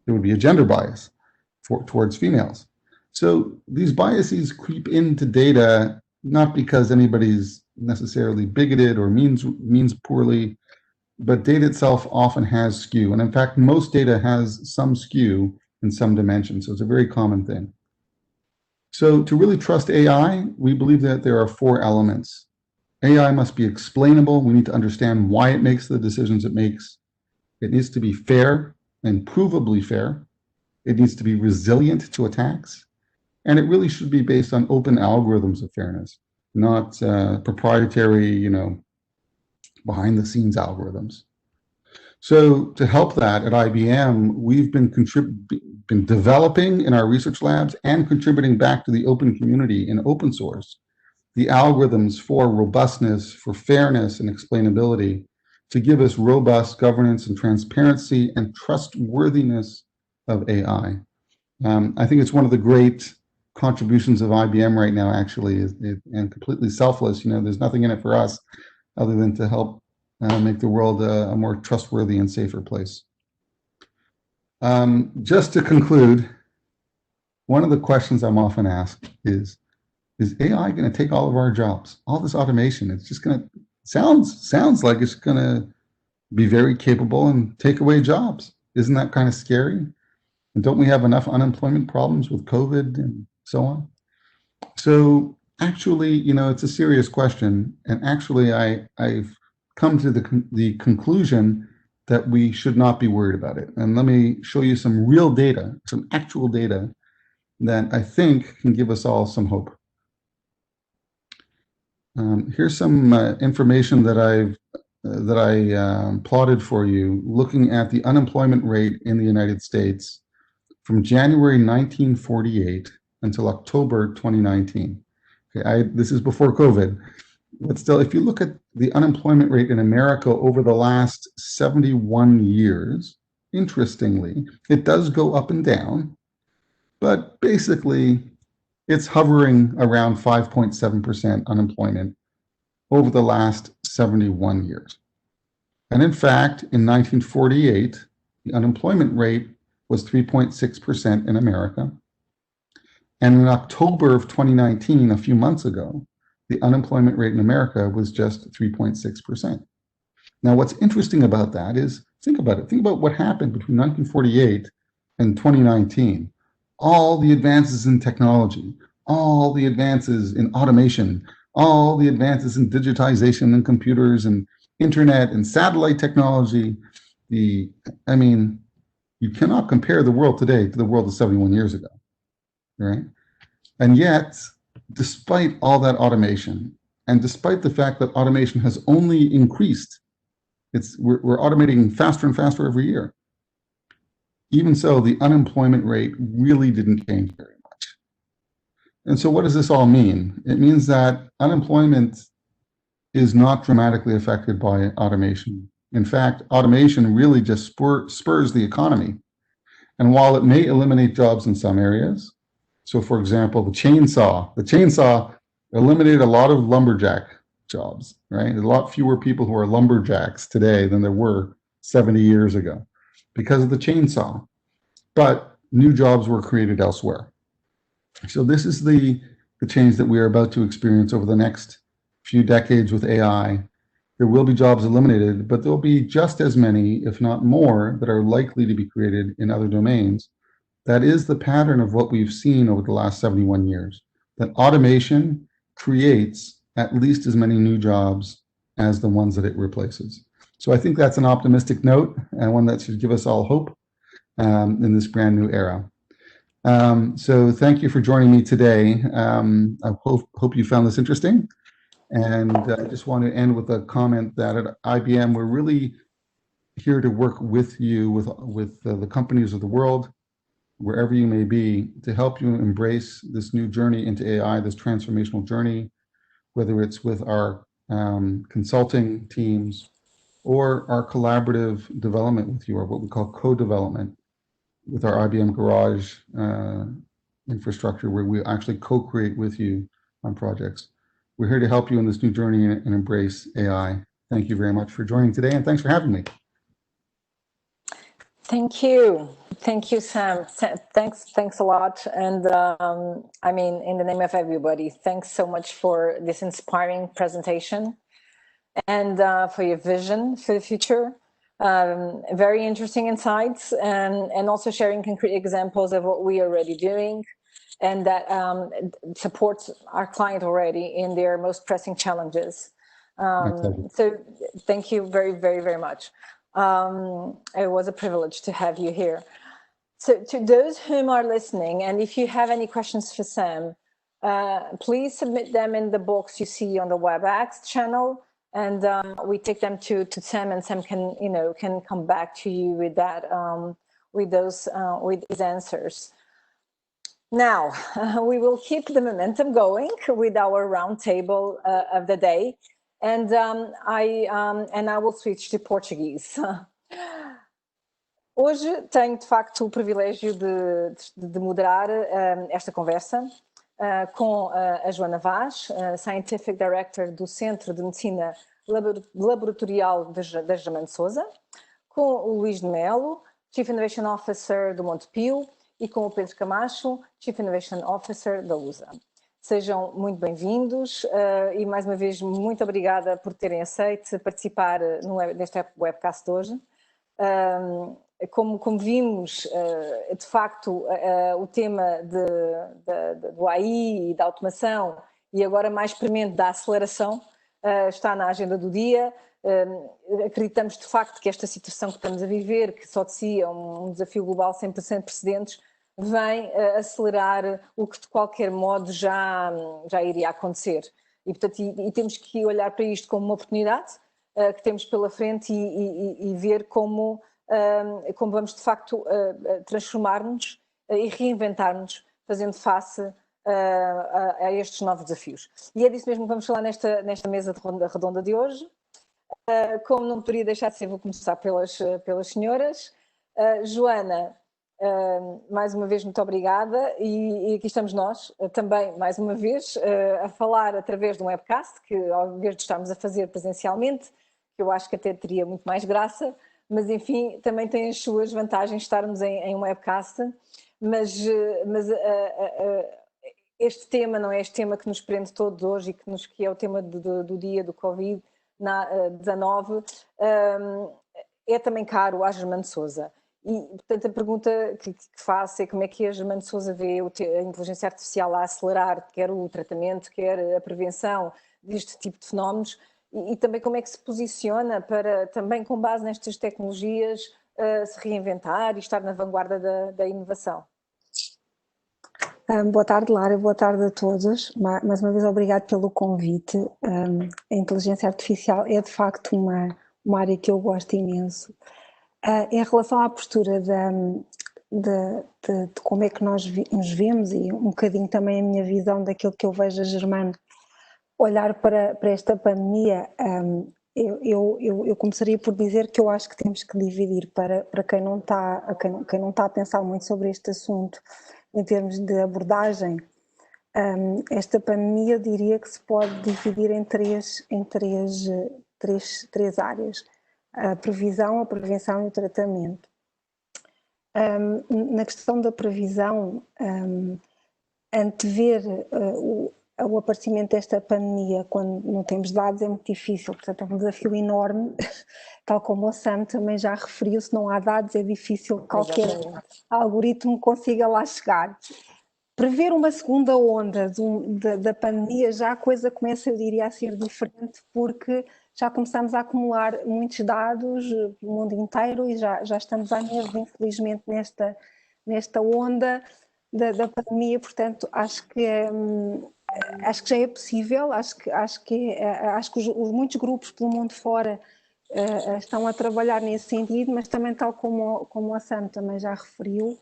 there would be a gender bias towards females. So these biases creep into data, not because anybody's necessarily bigoted or means poorly, but data itself often has skew. And in fact, most data has some skew in some dimension. So it's a very common thing. So to really trust AI, we believe that there are 4 elements. AI must be explainable. We need to understand why it makes the decisions it makes. It needs to be fair and provably fair. It needs to be resilient to attacks. And it really should be based on open algorithms of fairness, not proprietary, behind the scenes algorithms. So to help that at IBM, we've been developing in our research labs and contributing back to the open community in open source the algorithms for robustness, for fairness and explainability to give us robust governance and transparency and trustworthiness of AI. I think it's one of the great contributions of IBM right now, actually, and completely selfless. There's nothing in it for us other than to help make the world a more trustworthy and safer place. Just to conclude, one of the questions I'm often asked is AI going to take all of our jobs? All this automation, it's just going to, sounds like it's going to be very capable and take away jobs. Isn't that kind of scary? And don't we have enough unemployment problems with COVID and so on? So actually, it's a serious question. And actually, I've come to the conclusion that we should not be worried about it. And let me show you some real data, some actual data that I think can give us all some hope. Here's some information that I plotted for you, looking at the unemployment rate in the United States from January 1948 until October 2019. Okay, this is before COVID, but still, if you look at the unemployment rate in America over the last 71 years, interestingly, it does go up and down, but basically, it's hovering around 5.7% unemployment over the last 71 years. And in fact, in 1948, the unemployment rate was 3.6% in America. And in October of 2019, a few months ago, the unemployment rate in America was just 3.6%. Now, what's interesting about that is, think about it. Think about what happened between 1948 and 2019. All the advances in technology, all the advances in automation, all the advances in digitization and computers and internet and satellite technology. You cannot compare the world today to the world of 71 years ago, right? And yet, despite all that automation, and despite the fact that automation has only increased, we're automating faster and faster every year. Even so, the unemployment rate really didn't change very much. And so what does this all mean? It means that unemployment is not dramatically affected by automation. In fact, automation really just spurs the economy. And while it may eliminate jobs in some areas, so for example, the chainsaw eliminated a lot of lumberjack jobs, right? There's a lot fewer people who are lumberjacks today than there were 70 years ago because of the chainsaw. But new jobs were created elsewhere. So this is the change that we are about to experience over the next few decades with AI. There will be jobs eliminated, but there'll be just as many, if not more, that are likely to be created in other domains. That is the pattern of what we've seen over the last 71 years, that automation creates at least as many new jobs as the ones that it replaces. So I think that's an optimistic note and one that should give us all hope in this brand new era. So thank you for joining me today. I hope you found this interesting. And I just want to end with a comment that at IBM, we're really here to work with you, with the companies of the world, wherever you may be, to help you embrace this new journey into AI, this transformational journey, whether it's with our consulting teams or our collaborative development with you, or what we call co-development with our IBM Garage infrastructure, where we actually co-create with you on projects. We're here to help you in this new journey and embrace AI. Thank you very much for joining today, and thanks for having me. Thank you. Thank you, Sam. Thanks a lot. And I mean, in the name of everybody, thanks so much for this inspiring presentation and for your vision for the future. Very interesting insights, and also sharing concrete examples of what we are already doing and that supports our client already in their most pressing challenges. So thank you very, very, very much. It was a privilege to have you here. So to those whom are listening, and if you have any questions for Sam, please submit them in the box you see on the WebEx channel, and we take them to Sam, and Sam can come back to you with that, with his answers. Now we will keep the momentum going with our roundtable of the day, and I will switch to Portuguese. Hoje tenho, de facto, o privilégio de moderar esta conversa com a Joana Vaz, Scientific Director do Centro de Medicina Laboratorial da Germano de Sousa, com o Luís de Melo, Chief Innovation Officer do Montepio, e com o Pedro Camacho, Chief Innovation Officer da LUSA. Sejam muito bem-vindos e, mais uma vez, muito obrigada por terem aceito participar neste webcast de hoje. Como vimos, de facto, o tema do AI e da automação, e agora mais premente da aceleração, está na agenda do dia. Acreditamos, de facto, que esta situação que estamos a viver, que só de si é um desafio global sem precedentes, vem acelerar o que de qualquer modo já iria acontecer. E, portanto, temos que olhar para isto como uma oportunidade que temos pela frente e ver como vamos de facto transformar-nos e reinventar-nos, fazendo face a estes novos desafios. E é disso mesmo que vamos falar nesta mesa redonda de hoje. Como não poderia deixar de ser, vou começar pelas senhoras. Joana, mais uma vez muito obrigada, e aqui estamos nós também mais uma vez a falar através de um webcast, que ao invés de estarmos a fazer presencialmente, que eu acho que até teria muito mais graça, mas enfim, também tem as suas vantagens estarmos em um webcast, mas este tema não é este tema que nos prende todos hoje e que é o tema do dia do Covid-19, é também caro à Germano de Sousa. E, portanto, a pergunta que faço é como é que a Germano de Sousa vê a inteligência artificial a acelerar, quer o tratamento, quer a prevenção deste tipo de fenómenos, e também como é que se posiciona para, também com base nestas tecnologias, se reinventar e estar na vanguarda da inovação. Boa tarde, Lara, boa tarde a todos. Mais uma vez, obrigado pelo convite. A inteligência artificial é de facto uma área que eu gosto imenso. Em relação à postura de como é que nós nos vemos, e um bocadinho também a minha visão daquilo que eu vejo a Germano olhar para esta pandemia, eu começaria por dizer que eu acho que temos que dividir para quem não está a pensar muito sobre este assunto em termos de abordagem. Esta pandemia, eu diria que se pode dividir em três áreas: a previsão, a prevenção e o tratamento. Na questão da previsão, antever o aparecimento desta pandemia quando não temos dados é muito difícil, portanto é um desafio enorme, tal como o Sam também já referiu, se não há dados é difícil que qualquer algoritmo consiga lá chegar. Prever uma segunda onda da pandemia, já a coisa começa, eu diria, a ser diferente, porque já começamos a acumular muitos dados do mundo inteiro e já estamos há meses, infelizmente, nesta onda da pandemia, portanto, acho que já é possível, acho que muitos grupos pelo mundo fora estão a trabalhar nesse sentido, mas também, tal como a Sam também já referiu,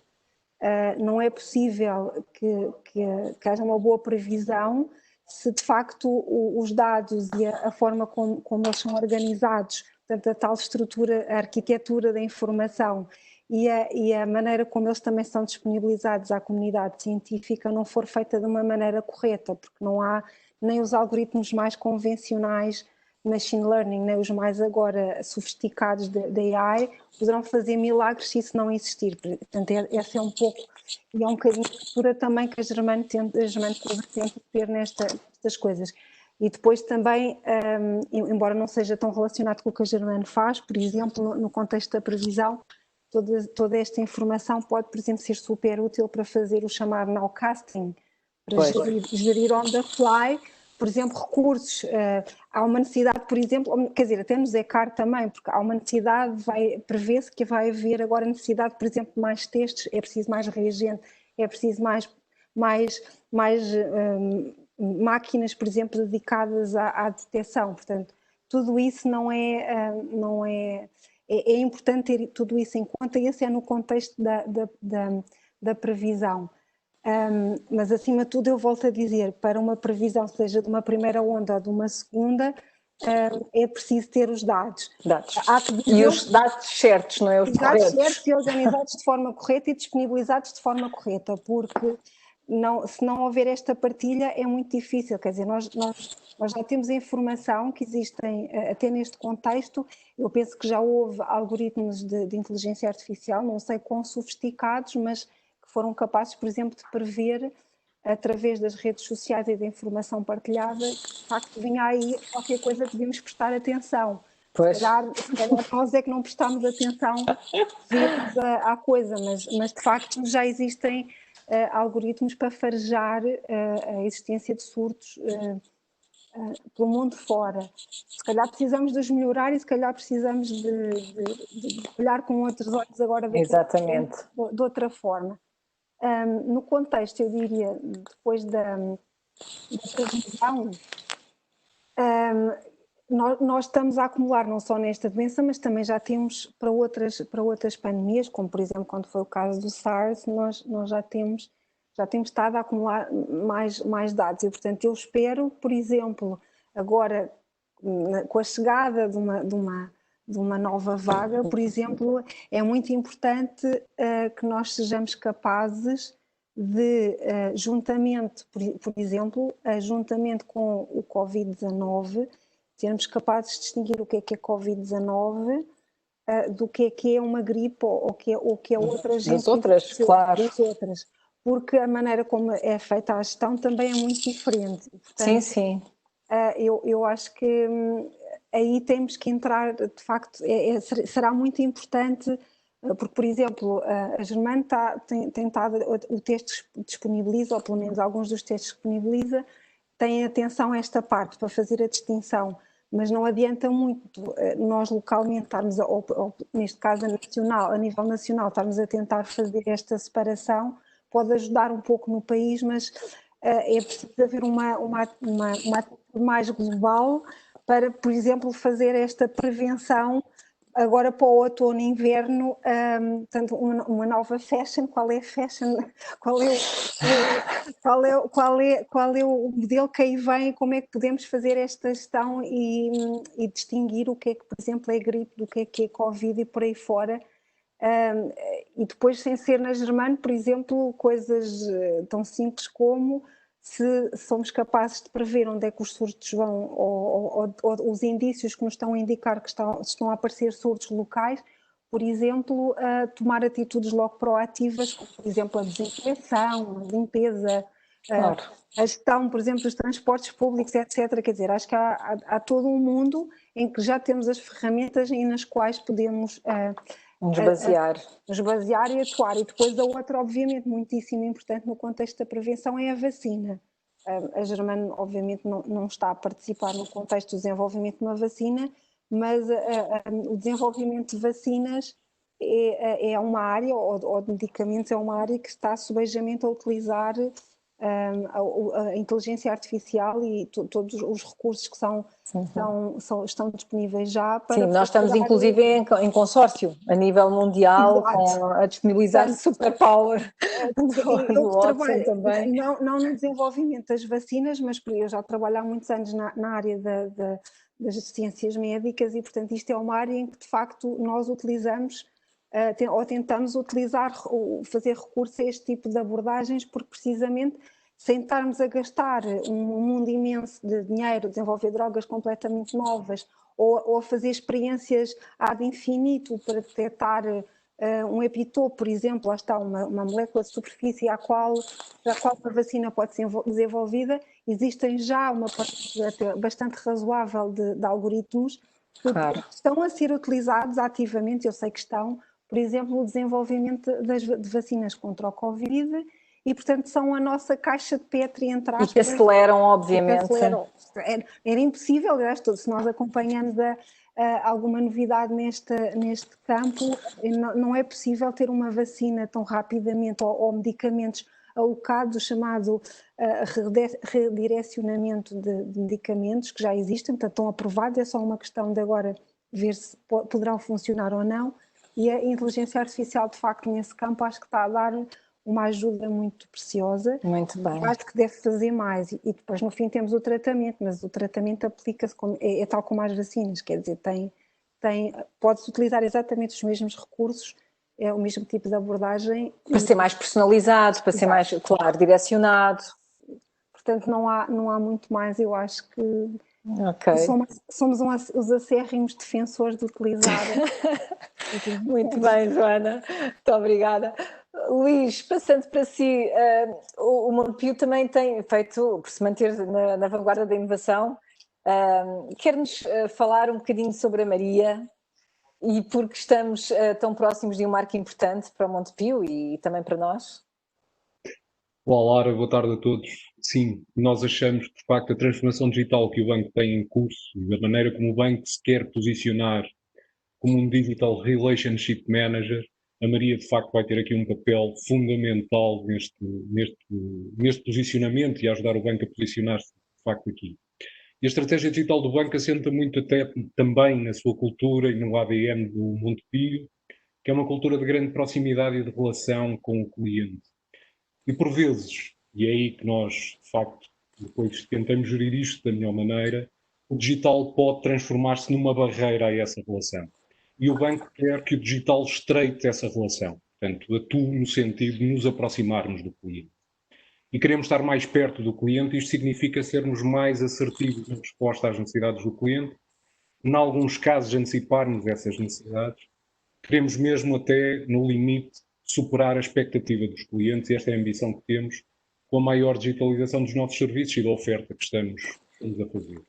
não é possível que haja uma boa previsão se de facto os dados e a forma como eles são organizados, portanto a tal estrutura, a arquitetura da informação e a maneira como eles também são disponibilizados à comunidade científica não for feita de uma maneira correta, porque não há nem os algoritmos mais convencionais, machine learning, nem os mais agora sofisticados da AI, poderão fazer milagres se isso não existir. Portanto, essa é um pouco, e é um bocadinho a postura também que a Germana tenta ter nestas coisas. E depois também, embora não seja tão relacionado com o que a Germana faz, por exemplo, no contexto da previsão, toda esta informação pode, por exemplo, ser super útil para fazer o chamado nowcasting, para gerir on the fly, por exemplo, recursos. Há uma necessidade, por exemplo, quer dizer, até no Zecar também, porque há uma necessidade, prevê-se que vai haver agora necessidade, por exemplo, de mais testes, é preciso mais reagente, é preciso mais máquinas, por exemplo, dedicadas à detecção. Portanto, tudo isso é importante ter tudo isso em conta, e esse é no contexto da previsão. Mas acima de tudo eu volto a dizer, para uma previsão, seja de uma primeira onda ou de uma segunda, é preciso ter os dados. E os dados certos, não é? Os corretos. Dados certos e organizados de forma correta e disponibilizados de forma correta, porque se não houver esta partilha é muito difícil, quer dizer, nós já temos a informação que existem, até neste contexto, eu penso que já houve algoritmos de inteligência artificial, não sei quão sofisticados, mas foram capazes, por exemplo, de prever, através das redes sociais e da informação partilhada, que de facto vinha aí qualquer coisa que devíamos prestar atenção. Pois. Se calhar nós é que não prestamos atenção à coisa, mas de facto já existem algoritmos para farejar a existência de surtos pelo mundo fora. Se calhar precisamos de os melhorar e se calhar precisamos de olhar com outros olhos agora de outra forma. No contexto, eu diria, depois da previsão, nós estamos a acumular não só nesta doença, mas também já temos para outras pandemias, como por exemplo quando foi o caso do SARS, nós já temos estado a acumular mais dados e portanto eu espero, por exemplo, agora com a chegada de uma nova vaga, por exemplo, é muito importante que nós sejamos capazes de, juntamente, por exemplo, juntamente com o Covid-19, sermos capazes de distinguir o que é Covid-19 do que é uma gripe ou que é outra gente. Das outras, claro. Das outras, porque a maneira como é feita a gestão também é muito diferente. Portanto, sim. Eu acho que aí temos que entrar, de facto, será muito importante, porque, por exemplo, a Germana tem estado, o texto disponibiliza, ou pelo menos alguns dos textos disponibiliza, têm atenção a esta parte para fazer a distinção, mas não adianta muito nós localmente estarmos, ou neste caso a nível nacional, estarmos a tentar fazer esta separação, pode ajudar um pouco no país, mas é preciso haver uma atitude mais global para, por exemplo, fazer esta prevenção agora para o outono e inverno, portanto, uma nova fashion. Qual é a fashion? Qual é o modelo que aí vem? Como é que podemos fazer esta gestão e distinguir o que é que, por exemplo, é gripe, do que é Covid e por aí fora? E depois, sem ser na Germana, por exemplo, coisas tão simples como se somos capazes de prever onde é que os surtos vão, ou os indícios que nos estão a indicar que estão a aparecer surtos locais, por exemplo, a tomar atitudes logo proativas, como, por exemplo, a desinfecção, a limpeza, Claro. a gestão, por exemplo, dos transportes públicos, etc. Quer dizer, acho que há todo um mundo em que já temos as ferramentas e nas quais podemos Nos basear. nos basear e atuar. E depois a outra, obviamente, muitíssimo importante no contexto da prevenção é a vacina. A Germano, obviamente, não está a participar no contexto do desenvolvimento de uma vacina, mas o desenvolvimento de vacinas é uma área, ou de medicamentos, é uma área que está subejamente a utilizar a inteligência artificial e todos os recursos que estão disponíveis já para... Sim, nós estamos inclusive em consórcio a nível mundial. Exato. Com a disponibilizar superpower do Watson trabalho, também. não no desenvolvimento das vacinas, mas eu já trabalho há muitos anos na área das ciências médicas e, portanto, isto é uma área em que, de facto, nós utilizamos ou tentamos fazer recurso a este tipo de abordagens, porque precisamente sem estarmos a gastar um mundo imenso de dinheiro, desenvolver drogas completamente novas ou a fazer experiências ad infinito para detectar um epitope, por exemplo, lá está uma molécula de superfície à qual a vacina pode ser desenvolvida, existem já uma parte bastante razoável de algoritmos que estão a ser utilizados ativamente, eu sei que estão, por exemplo, no desenvolvimento de vacinas contra o Covid e, portanto, são a nossa caixa de Petri, entre aspas. E que aceleram, obviamente. Era impossível, aliás, se nós acompanhamos alguma novidade neste campo, não é possível ter uma vacina tão rapidamente ou medicamentos alocados, o chamado redirecionamento de medicamentos que já existem, portanto estão aprovados, é só uma questão de agora ver se poderão funcionar ou não, e a inteligência artificial, de facto, nesse campo, acho que está a dar uma ajuda muito preciosa. Muito bem. Acho que deve fazer mais. E depois, no fim, temos o tratamento, mas o tratamento aplica-se, é tal como as vacinas, quer dizer, pode-se utilizar exatamente os mesmos recursos, é o mesmo tipo de abordagem. Para ser mais personalizado, para ser mais, claro, direcionado. Portanto, não há muito mais, eu acho que somos os acérrimos defensores de utilizar. Muito bem, Joana, muito obrigada. Luís, passando para si, o Montepio também tem feito, por se manter na vanguarda da inovação, quer-nos falar um bocadinho sobre a Maria e porque estamos tão próximos de um marco importante para o Montepio e também para nós? Olá, Lara, boa tarde a todos. Sim, nós achamos que, de facto, a transformação digital que o banco tem em curso e da maneira como o banco se quer posicionar como um Digital Relationship Manager, a Maria, de facto, vai ter aqui um papel fundamental neste posicionamento e a ajudar o banco a posicionar-se, de facto, aqui. E a estratégia digital do banco assenta muito até também na sua cultura e no ADN do Montepio, que é uma cultura de grande proximidade e de relação com o cliente. E por vezes, e é aí que nós, de facto, depois tentamos gerir isto da melhor maneira, o digital pode transformar-se numa barreira a essa relação. E o banco quer que o digital estreite essa relação. Portanto, atue no sentido de nos aproximarmos do cliente. E queremos estar mais perto do cliente, isto significa sermos mais assertivos na resposta às necessidades do cliente, em alguns casos anteciparmos essas necessidades. Queremos mesmo até, no limite, superar a expectativa dos clientes, e esta é a ambição que temos com a maior digitalização dos nossos serviços e da oferta que estamos a fazer.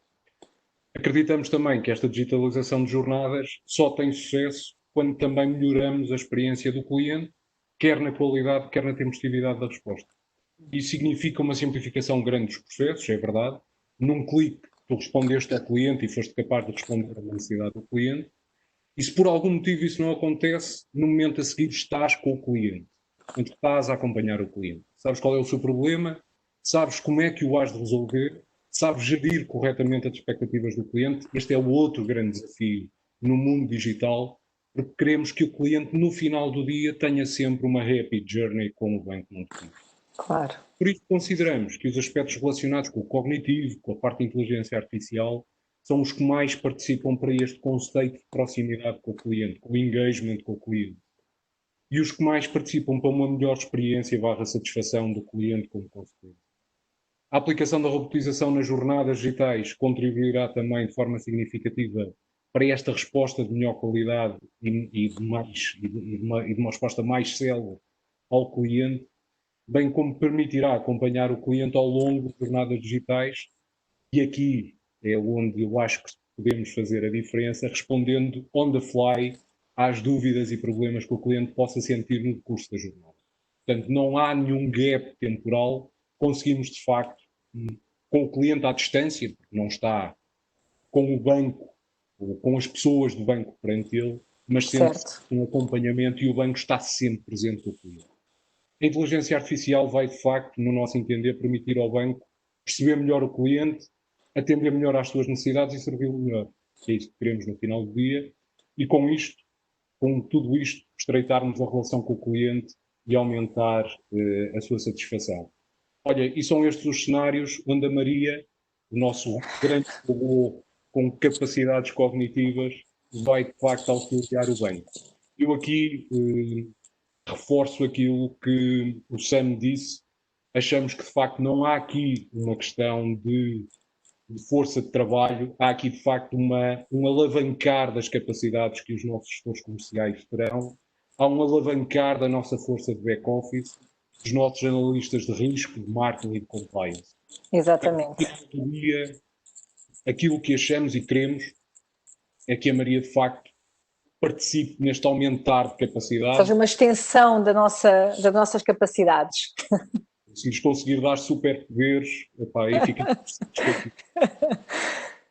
Acreditamos também que esta digitalização de jornadas só tem sucesso quando também melhoramos a experiência do cliente, quer na qualidade, quer na tempestividade da resposta. Isso significa uma simplificação grande dos processos, é verdade. Num clique, tu respondeste ao cliente e foste capaz de responder à necessidade do cliente. E se por algum motivo isso não acontece, no momento a seguir estás com o cliente. Portanto, estás a acompanhar o cliente. Sabes qual é o seu problema, sabes como é que o has de resolver, sabes gerir corretamente as expectativas do cliente. Este é o outro grande desafio no mundo digital, porque queremos que o cliente, no final do dia, tenha sempre uma happy journey com o Banco Montepio. Claro. Por isso consideramos que os aspectos relacionados com o cognitivo, com a parte de inteligência artificial, são os que mais participam para este conceito de proximidade com o cliente, com o engagement com o cliente. E os que mais participam para uma melhor experiência / satisfação do cliente como consequência. A aplicação da robotização nas jornadas digitais contribuirá também de forma significativa para esta resposta de melhor qualidade e de uma resposta mais célere ao cliente, bem como permitirá acompanhar o cliente ao longo de jornadas digitais, e aqui é onde eu acho que podemos fazer a diferença, respondendo on the fly às dúvidas e problemas que o cliente possa sentir no curso da jornada. Portanto, não há nenhum gap temporal, conseguimos de facto, com o cliente à distância, porque não está com o banco, ou com as pessoas do banco perante ele, mas sempre um acompanhamento, e o banco está sempre presente com o cliente. A inteligência artificial vai, de facto, no nosso entender, permitir ao banco perceber melhor o cliente, atender melhor às suas necessidades e servi-lo melhor. É isso que queremos no final do dia. E com isto, com tudo isto, estreitarmos a relação com o cliente e aumentar a sua satisfação. Olha, e são estes os cenários onde a Maria, o nosso grande robô com capacidades cognitivas, vai, de facto, auxiliar o banco. Eu aqui reforço aquilo que o Sam disse. Achamos que, de facto, não há aqui uma questão de força de trabalho, há aqui, de facto, um alavancar das capacidades que os nossos gestores comerciais terão, há um alavancar da nossa força de back-office, dos nossos analistas de risco, de marketing e de compliance. Exatamente. No dia, aquilo que achamos e queremos é que a Maria, de facto, participe neste aumentar de capacidade. Seja uma extensão das nossas capacidades. Se lhes conseguir dar superpoderes, aí fica.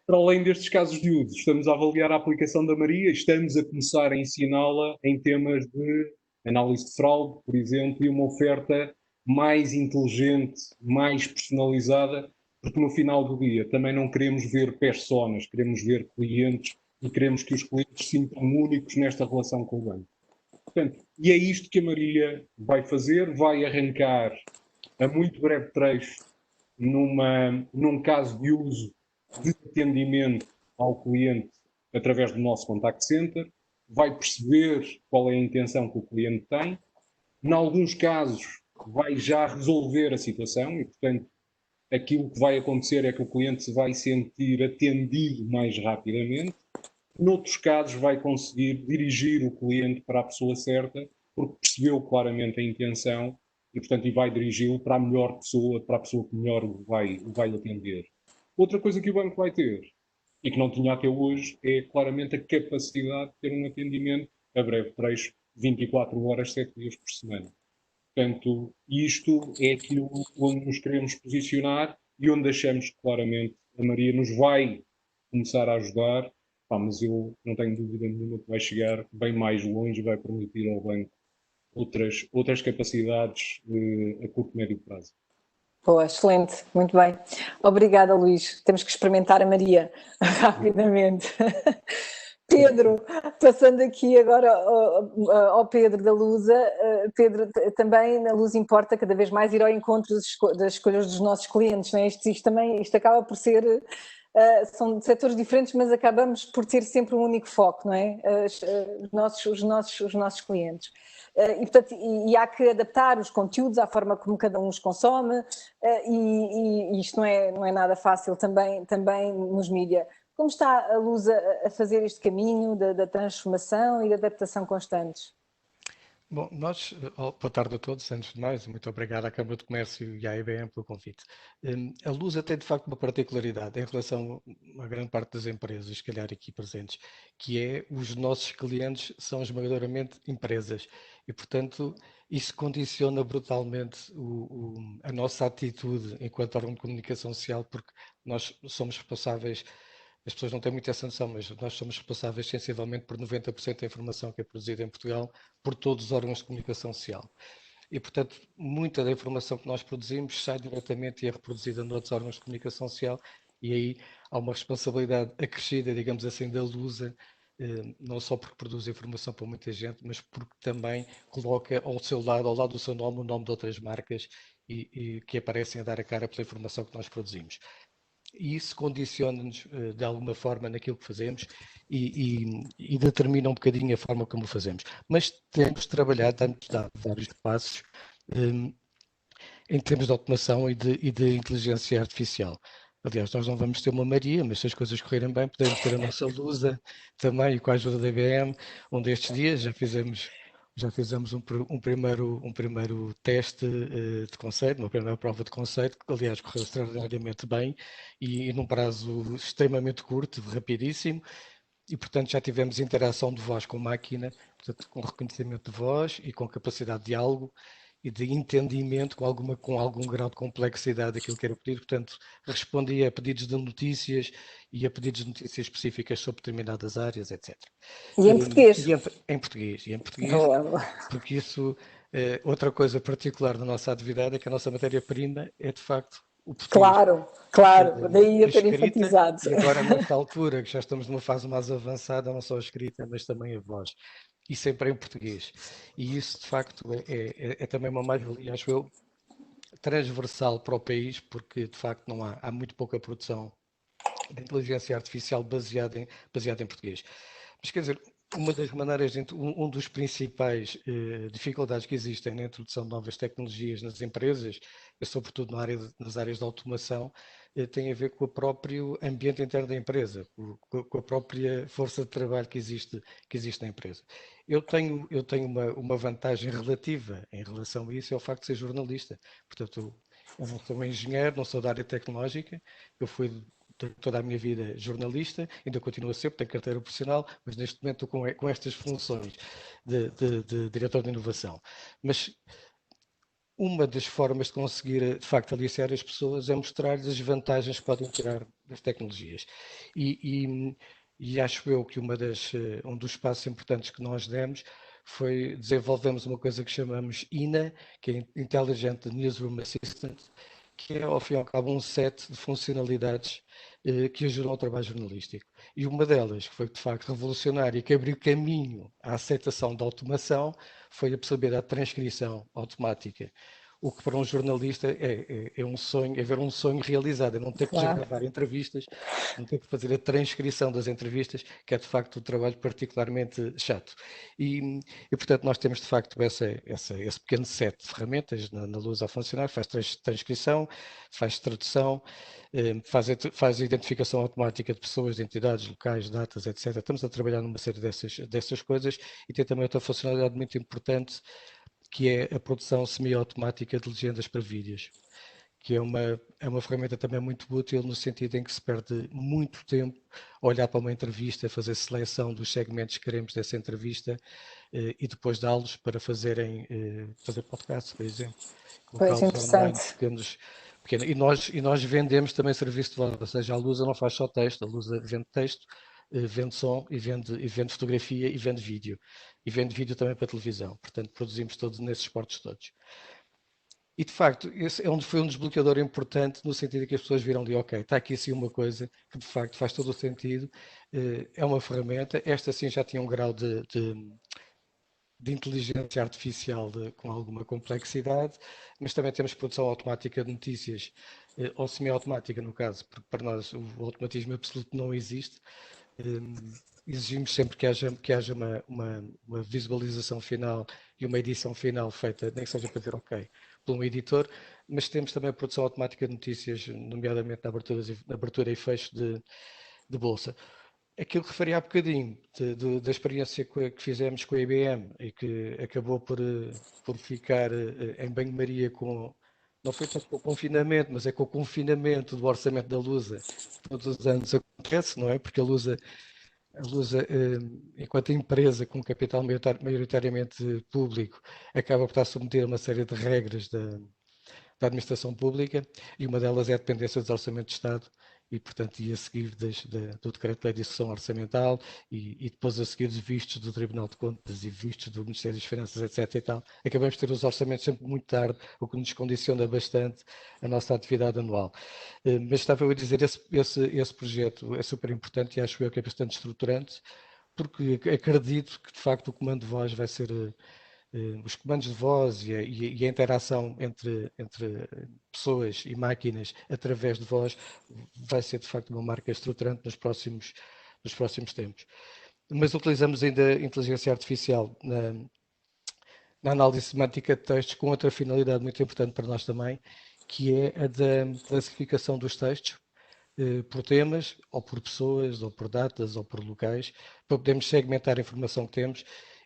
Para além destes casos de uso, estamos a avaliar a aplicação da Maria, estamos a começar a ensiná-la em temas de análise de fraude, por exemplo, e uma oferta mais inteligente, mais personalizada, porque no final do dia também não queremos ver personas, queremos ver clientes e queremos que os clientes se sintam únicos nesta relação com o banco. Portanto, e é isto que a Maria vai fazer, vai arrancar a muito breve trecho num caso de uso de atendimento ao cliente através do nosso contact center, vai perceber qual é a intenção que o cliente tem, em alguns casos vai já resolver a situação e, portanto, aquilo que vai acontecer é que o cliente se vai sentir atendido mais rapidamente. Noutros casos vai conseguir dirigir o cliente para a pessoa certa, porque percebeu claramente a intenção e, portanto, vai dirigi-lo para a melhor pessoa, para a pessoa que melhor o vai atender. Outra coisa que o banco vai ter, e que não tinha até hoje, é claramente a capacidade de ter um atendimento a breve trecho, 24 horas, 7 dias por semana. Portanto, isto é aquilo onde nos queremos posicionar e onde achamos que claramente a Maria nos vai começar a ajudar, mas eu não tenho dúvida nenhuma que vai chegar bem mais longe e vai permitir ao banco outras capacidades a curto e médio prazo. Boa, excelente, muito bem. Obrigada, Luís. Temos que experimentar a Maria rapidamente. Pedro, passando aqui agora ao Pedro da Lusa. Pedro, também na Lusa importa cada vez mais ir ao encontro das escolhas dos nossos clientes, não é? Isto acaba por ser... são de setores diferentes, mas acabamos por ter sempre um único foco, não é? Os nossos clientes. E, portanto, há que adaptar os conteúdos à forma como cada um os consome, e isto não é nada fácil também nos mídias. Como está a Lusa a fazer este caminho da transformação e da adaptação constantes? Bom, boa tarde a todos, antes de mais, muito obrigado à Câmara de Comércio e à IBM pelo convite. A Lusa tem de facto uma particularidade em relação a grande parte das empresas, se calhar aqui presentes, que é os nossos clientes são esmagadoramente empresas e, portanto, isso condiciona brutalmente a nossa atitude enquanto órgão de comunicação social, porque nós somos responsáveis. As pessoas não têm muita essa noção, mas nós somos responsáveis sensivelmente por 90% da informação que é produzida em Portugal por todos os órgãos de comunicação social. E, portanto, muita da informação que nós produzimos sai diretamente e é reproduzida noutros órgãos de comunicação social e aí há uma responsabilidade acrescida, digamos assim, da Lusa, não só porque produz informação para muita gente, mas porque também coloca ao seu lado, ao lado do seu nome, o nome de outras marcas e que aparecem a dar a cara pela informação que nós produzimos. E isso condiciona-nos de alguma forma naquilo que fazemos e determina um bocadinho a forma como o fazemos. Mas temos de trabalhar, temos de dar vários passos em termos de automação e de inteligência artificial. Aliás, nós não vamos ter uma Maria, mas se as coisas correrem bem, podemos ter a nossa Lusa também, e com a ajuda da IBM, um destes dias já fizemos um primeiro teste de conceito, uma primeira prova de conceito, que aliás correu extraordinariamente bem e num prazo extremamente curto, rapidíssimo, e portanto já tivemos interação de voz com máquina, portanto, com reconhecimento de voz e com capacidade de diálogo e de entendimento com algum grau de complexidade daquilo que era pedido. Portanto, respondia a pedidos de notícias e a pedidos de notícias específicas sobre determinadas áreas, etc. E em português? Em português, Boa. porque isso, outra coisa particular da nossa atividade é que a nossa matéria-prima é de facto o português. Claro, daí eu A ter escrita, enfatizado. e agora nesta altura, que já estamos numa fase mais avançada, não só a escrita, mas também a voz. E sempre em português. E isso, de facto, é também uma mais-valia, acho eu, transversal para o país, porque, de facto, não há muito pouca produção de inteligência artificial baseada em português. Mas, quer dizer, uma das maneiras, um dos principais dificuldades que existem na introdução de novas tecnologias nas empresas, sobretudo nas áreas de automação, tem a ver com o próprio ambiente interno da empresa, com a própria força de trabalho que existe na empresa. Eu tenho uma vantagem relativa em relação a isso, é o facto de ser jornalista. Portanto, eu não sou engenheiro, não sou da área tecnológica, eu fui toda a minha vida jornalista, ainda continuo a ser, porque tenho carteira profissional, mas neste momento estou com estas funções de diretor de inovação. Mas uma das formas de conseguir, de facto, aliciar as pessoas é mostrar-lhes as vantagens que podem tirar das tecnologias. E acho eu que um dos passos importantes que nós demos foi desenvolvemos uma coisa que chamamos INA, que é Intelligent Newsroom Assistant, que é, ao fim e ao cabo, um set de funcionalidades que ajudam ao trabalho jornalístico. E uma delas, que foi de facto revolucionária e que abriu caminho à aceitação da automação, foi a possibilidade de transcrição automática. O que para um jornalista é um sonho, é ver um sonho realizado, é não ter que gravar entrevistas, não ter que fazer a transcrição das entrevistas, que é de facto um trabalho particularmente chato. E portanto, nós temos de facto esse pequeno set de ferramentas na Luz a funcionar, faz transcrição, faz tradução, faz identificação automática de pessoas, de entidades, locais, datas, etc. Estamos a trabalhar numa série dessas coisas e tem também outra funcionalidade muito importante, que é a produção semi-automática de legendas para vídeos, que é uma ferramenta também muito útil no sentido em que se perde muito tempo a olhar para uma entrevista, fazer seleção dos segmentos que queremos dessa entrevista e depois dá-los para fazer podcast, por exemplo. Pois, interessante. E nós vendemos também serviço de voz, ou seja, a Lusa não faz só texto, a Lusa vende texto, vende som e vende fotografia e vende vídeo. E vende vídeo também para televisão. Portanto, produzimos todos nesses portos todos. E, de facto, esse foi um desbloqueador importante no sentido de que as pessoas viram ali, ok, está aqui assim uma coisa que, de facto, faz todo o sentido, é uma ferramenta, esta sim já tinha um grau de inteligência artificial com alguma complexidade, mas também temos produção automática de notícias, ou semi-automática no caso, porque para nós o automatismo absoluto não existe. Exigimos sempre que haja uma visualização final e uma edição final feita, nem que seja para dizer ok, por um editor, mas temos também a produção automática de notícias, nomeadamente na abertura e fecho de bolsa. Aquilo que referi há bocadinho da experiência que fizemos com a IBM e que acabou por ficar em banho-maria não foi tanto com o confinamento, mas é com o confinamento do orçamento da Lusa. Todos os anos acontece, não é? Porque a Lusa, enquanto empresa com capital maioritariamente público, acaba por estar submetida a uma série de regras da administração pública e uma delas é a dependência dos orçamentos de Estado e, portanto, ia seguir do Decreto-Lei de Execução Orçamental e depois a seguir os vistos do Tribunal de Contas e vistos do Ministério das Finanças, etc. e tal. Acabamos de ter os orçamentos sempre muito tarde, o que nos condiciona bastante a nossa atividade anual. Mas estava eu a dizer, esse projeto é super importante e acho eu que é bastante estruturante, porque acredito que, de facto, o comando de voz vai ser... os comandos de voz e a interação entre pessoas e máquinas através de voz vai ser de facto uma marca estruturante nos próximos tempos. Mas utilizamos ainda a inteligência artificial na análise semântica de textos com outra finalidade muito importante para nós também, que é a da classificação dos textos, por temas, ou por pessoas, ou por datas, ou por locais, para podermos segmentar a informação que temos.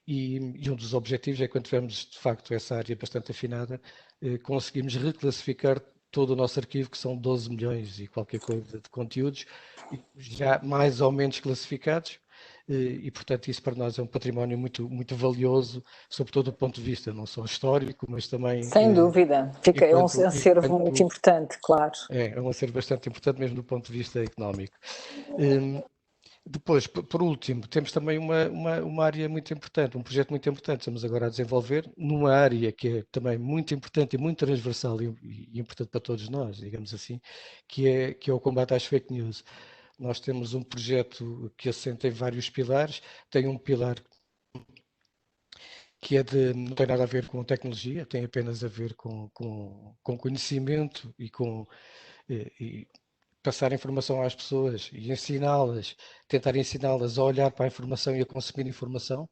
E um dos objetivos é, quando tivermos de facto essa área bastante afinada, conseguimos reclassificar todo o nosso arquivo, que são 12 milhões e qualquer coisa de conteúdos, já mais ou menos classificados, e portanto isso para nós é um património muito valioso, sobretudo do ponto de vista não só histórico, mas também... Sem dúvida, é um acervo muito importante, claro. É um acervo bastante importante mesmo do ponto de vista económico. Depois, por último, temos também uma área muito importante, um projeto muito importante, estamos agora a desenvolver, numa área que é também muito importante e muito transversal e importante para todos nós, digamos assim, que é o combate às fake news. Nós temos um projeto que assenta em vários pilares, tem um pilar que não tem nada a ver com tecnologia, tem apenas a ver com conhecimento e com... passar informação às pessoas e ensiná-las, tentar ensiná-las a olhar para a informação e a consumir informação,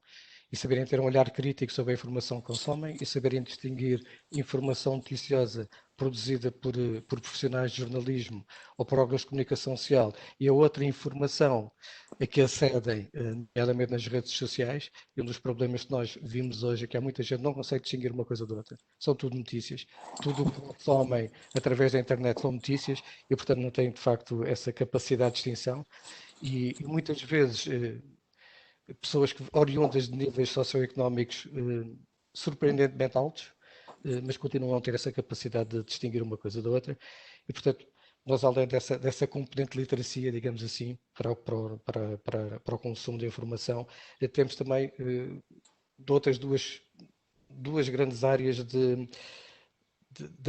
e saberem ter um olhar crítico sobre a informação que consomem e saberem distinguir informação noticiosa produzida por profissionais de jornalismo ou por órgãos de comunicação social e a outra informação a que acedem, nomeadamente nas redes sociais. E um dos problemas que nós vimos hoje é que há muita gente que não consegue distinguir uma coisa da outra. São tudo notícias. Tudo o que consomem através da internet são notícias e, portanto, não têm, de facto, essa capacidade de distinção. E muitas vezes... pessoas oriundas de níveis socioeconómicos surpreendentemente altos, mas continuam a ter essa capacidade de distinguir uma coisa da outra. E, portanto, nós, além dessa componente de literacia, digamos assim, para o consumo de informação, temos também de outras duas grandes áreas de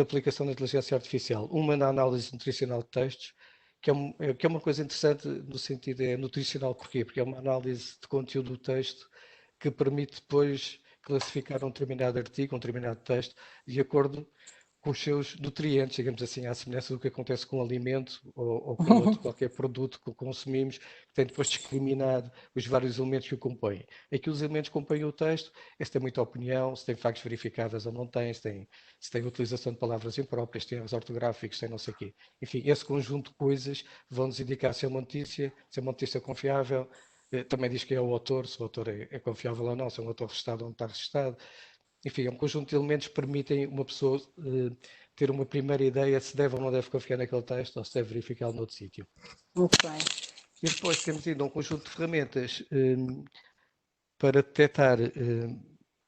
aplicação da inteligência artificial. Uma na análise nutricional de textos, que é uma coisa interessante no sentido, é nutricional. Porquê? Porque é uma análise de conteúdo do texto que permite depois classificar um determinado artigo, um determinado texto, de acordo com os seus nutrientes, digamos assim, à semelhança do que acontece com o alimento ou com outro, qualquer produto que consumimos, que tem depois discriminado os vários elementos que o compõem. Aqui os elementos que compõem o texto, se tem muita opinião, se tem factos verificadas ou não tem, se tem utilização de palavras impróprias, se tem erros ortográficos, se tem não sei o quê. Enfim, esse conjunto de coisas vão-nos indicar se é uma notícia confiável. Também diz que é o autor, se o autor é confiável ou não, se é um autor registado ou não está registado. Enfim, é um conjunto de elementos que permitem uma pessoa ter uma primeira ideia se deve ou não deve confiar naquele texto ou se deve verificá-lo noutro sítio. Muito bem. E depois temos ainda um conjunto de ferramentas para detectar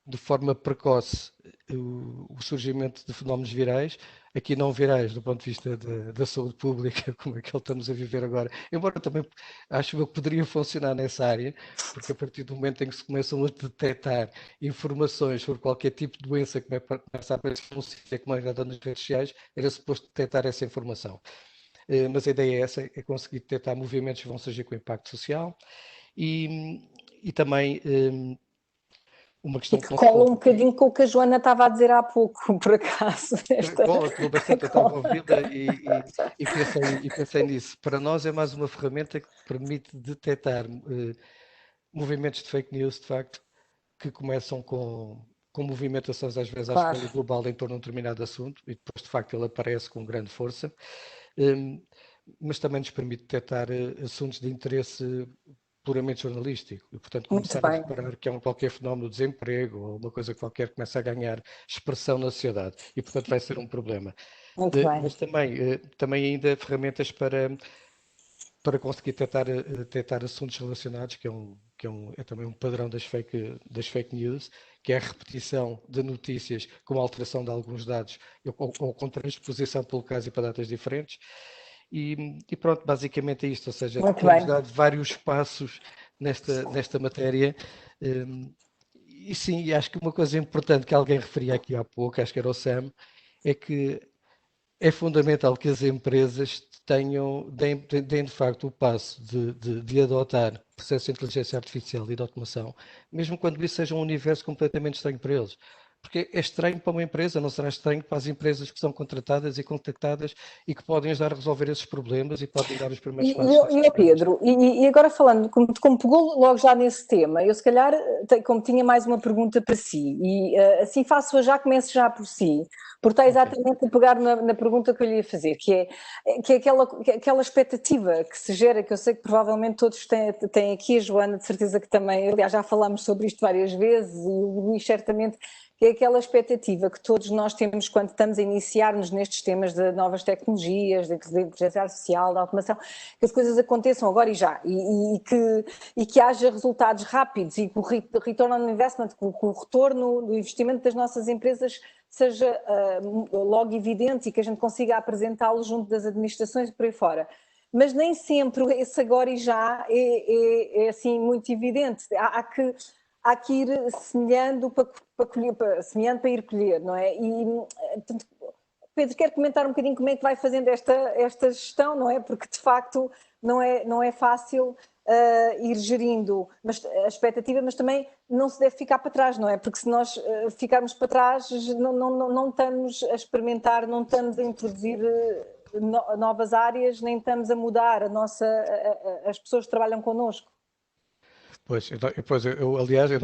de forma precoce o surgimento de fenómenos virais, aqui não virais do ponto de vista da saúde pública, como é que estamos a viver agora, embora também acho que poderia funcionar nessa área, porque a partir do momento em que se começam a detectar informações sobre qualquer tipo de doença que começa a aparecer no sítio, como é dada nas redes sociais, era suposto detectar essa informação. Mas a ideia é essa, é conseguir detectar movimentos que vão surgir com impacto social e também uma questão que cola um bocadinho com o que a Joana estava a dizer há pouco, por acaso. Cola bastante, eu estava a ouvi-la e pensei nisso. Para nós é mais uma ferramenta que permite detectar movimentos de fake news, de facto, que começam com movimentações às vezes à escala global em torno de um determinado assunto e depois, de facto, ele aparece com grande força. Mas também nos permite detectar assuntos de interesse puramente jornalístico e, portanto, começar a reparar que há qualquer fenómeno de desemprego ou uma coisa qualquer que começa a ganhar expressão na sociedade e, portanto, vai ser um problema. Mas também ainda ferramentas para conseguir detectar assuntos relacionados, que é também um padrão das fake news, que é a repetição de notícias com alteração de alguns dados ou com transposição por locais e para datas diferentes. E pronto, basicamente é isto, ou seja, temos dado vários passos nesta matéria. E sim, acho que uma coisa importante que alguém referia aqui há pouco, acho que era o Sam, é que é fundamental que as empresas deem de facto o passo de adotar processos de inteligência artificial e de automação, mesmo quando isso seja um universo completamente estranho para eles. porque é estranho para uma empresa, não será estranho para as empresas que são contratadas e contactadas e que podem ajudar a resolver esses problemas e podem dar os primeiros passos. E Pedro, e agora falando, como pegou logo já nesse tema, eu se calhar, como tinha mais uma pergunta para si, e assim faço já, começo já por si, porque está exatamente a pegar na pergunta que eu lhe ia fazer, que é aquela expectativa que se gera, que eu sei que provavelmente todos têm aqui, a Joana de certeza que também, aliás já falámos sobre isto várias vezes, e o Luís certamente, que é aquela expectativa que todos nós temos quando estamos a iniciar-nos nestes temas de novas tecnologias, de inteligência artificial, de automação, que as coisas aconteçam agora e já, e que haja resultados rápidos e que o return on investment, que o retorno do investimento das nossas empresas seja logo evidente e que a gente consiga apresentá-lo junto das administrações e por aí fora. Mas nem sempre esse agora e já é assim muito evidente. Há que ir semeando para ir colher, não é? E, portanto, Pedro, quer comentar um bocadinho como é que vai fazendo esta gestão, não é? Porque, de facto, não é fácil ir gerindo a expectativa, mas também não se deve ficar para trás, não é? Porque se nós ficarmos para trás, não estamos a experimentar, não estamos a introduzir novas áreas, nem estamos a mudar as pessoas que trabalham connosco. Pois, aliás, eu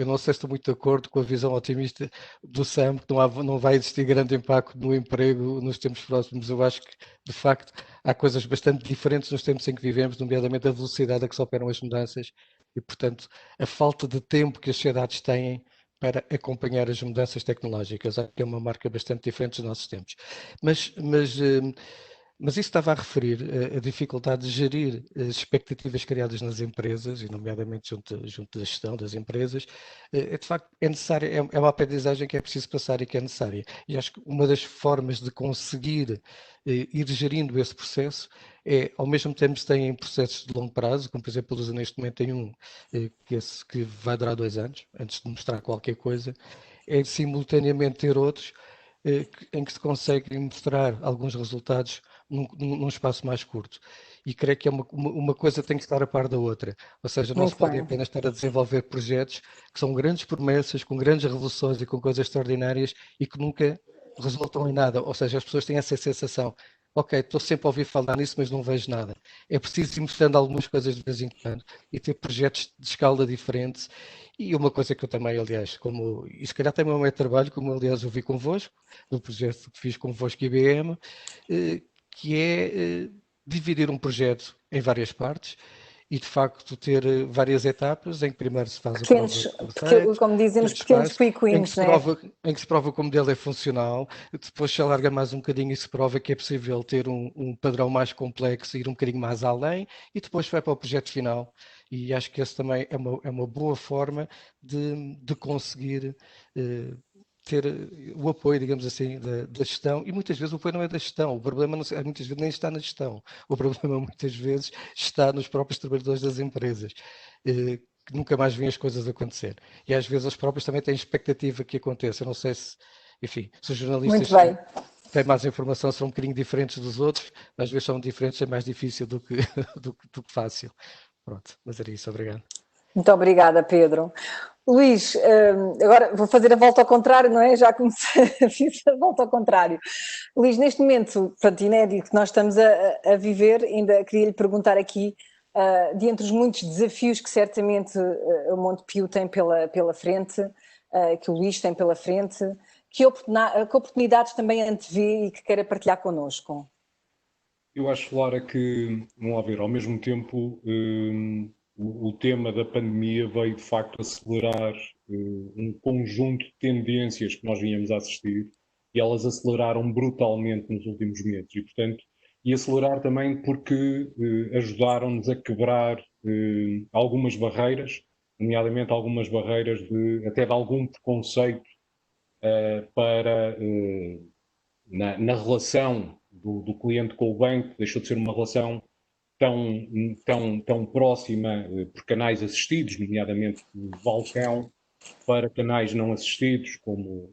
não sei se estou muito de acordo com a visão otimista do Sam, que não vai existir grande impacto no emprego nos tempos próximos. Eu acho que, de facto, há coisas bastante diferentes nos tempos em que vivemos, nomeadamente a velocidade a que se operam as mudanças e, portanto, a falta de tempo que as sociedades têm para acompanhar as mudanças tecnológicas. Acho que é uma marca bastante diferente dos nossos tempos. Mas isso estava a referir a dificuldade de gerir as expectativas criadas nas empresas, e nomeadamente junto da gestão das empresas. De facto, é necessário, é uma aprendizagem que é preciso passar e que é necessária. E acho que uma das formas de conseguir ir gerindo esse processo é, ao mesmo tempo que têm processos de longo prazo, como por exemplo, neste momento tem um que vai durar 2 anos, antes de mostrar qualquer coisa, é simultaneamente ter outros em que se consegue mostrar alguns resultados num espaço mais curto. E creio que é uma coisa tem que estar a par da outra. Ou seja, não se pode apenas estar a desenvolver projetos que são grandes promessas, com grandes revoluções e com coisas extraordinárias e que nunca resultam em nada. Ou seja, as pessoas têm essa sensação, ok, estou sempre a ouvir falar nisso, mas não vejo nada. É preciso ir mostrando algumas coisas de vez em quando e ter projetos de escala diferente. E uma coisa que eu também, aliás, e se calhar também é o meu trabalho, como aliás eu vi convosco, no projeto que fiz convosco IBM, que é dividir um projeto em várias partes e de facto ter várias etapas em que primeiro se faz pequenos, a prova, como dizemos, pequenos quick wins, em que se prova que o modelo é funcional, depois se alarga mais um bocadinho e se prova que é possível ter um padrão mais complexo, ir um bocadinho mais além e depois vai para o projeto final. E acho que esse também é uma boa forma de conseguir ter o apoio, digamos assim, da gestão, e muitas vezes o apoio não é da gestão, o problema muitas vezes nem está na gestão, o problema muitas vezes está nos próprios trabalhadores das empresas, que nunca mais veem as coisas acontecer. E às vezes os próprios também têm expectativa que aconteça. Eu não sei se, enfim, se os jornalistas têm mais informação, são um bocadinho diferentes dos outros, às vezes são diferentes, é mais difícil do que fácil. Pronto, mas era isso, obrigado. Muito obrigada, Pedro. Luís, agora vou fazer a volta ao contrário, não é? Já comecei a fazer a volta ao contrário. Luís, neste momento, portanto, inédito que nós estamos a viver, ainda queria lhe perguntar aqui, de entre os muitos desafios que certamente o Montepio tem pela frente, que o Luís tem pela frente, que oportunidades também antevê e que queira partilhar connosco? Eu acho, Lara, que, vamos lá ver, ao mesmo tempo, o tema da pandemia veio de facto acelerar um conjunto de tendências que nós vínhamos a assistir e elas aceleraram brutalmente nos últimos meses e acelerar também porque ajudaram-nos a quebrar algumas barreiras, nomeadamente algumas barreiras até de algum preconceito na relação do cliente com o banco, deixou de ser uma relação tão próxima por canais assistidos, nomeadamente o balcão, para canais não assistidos, como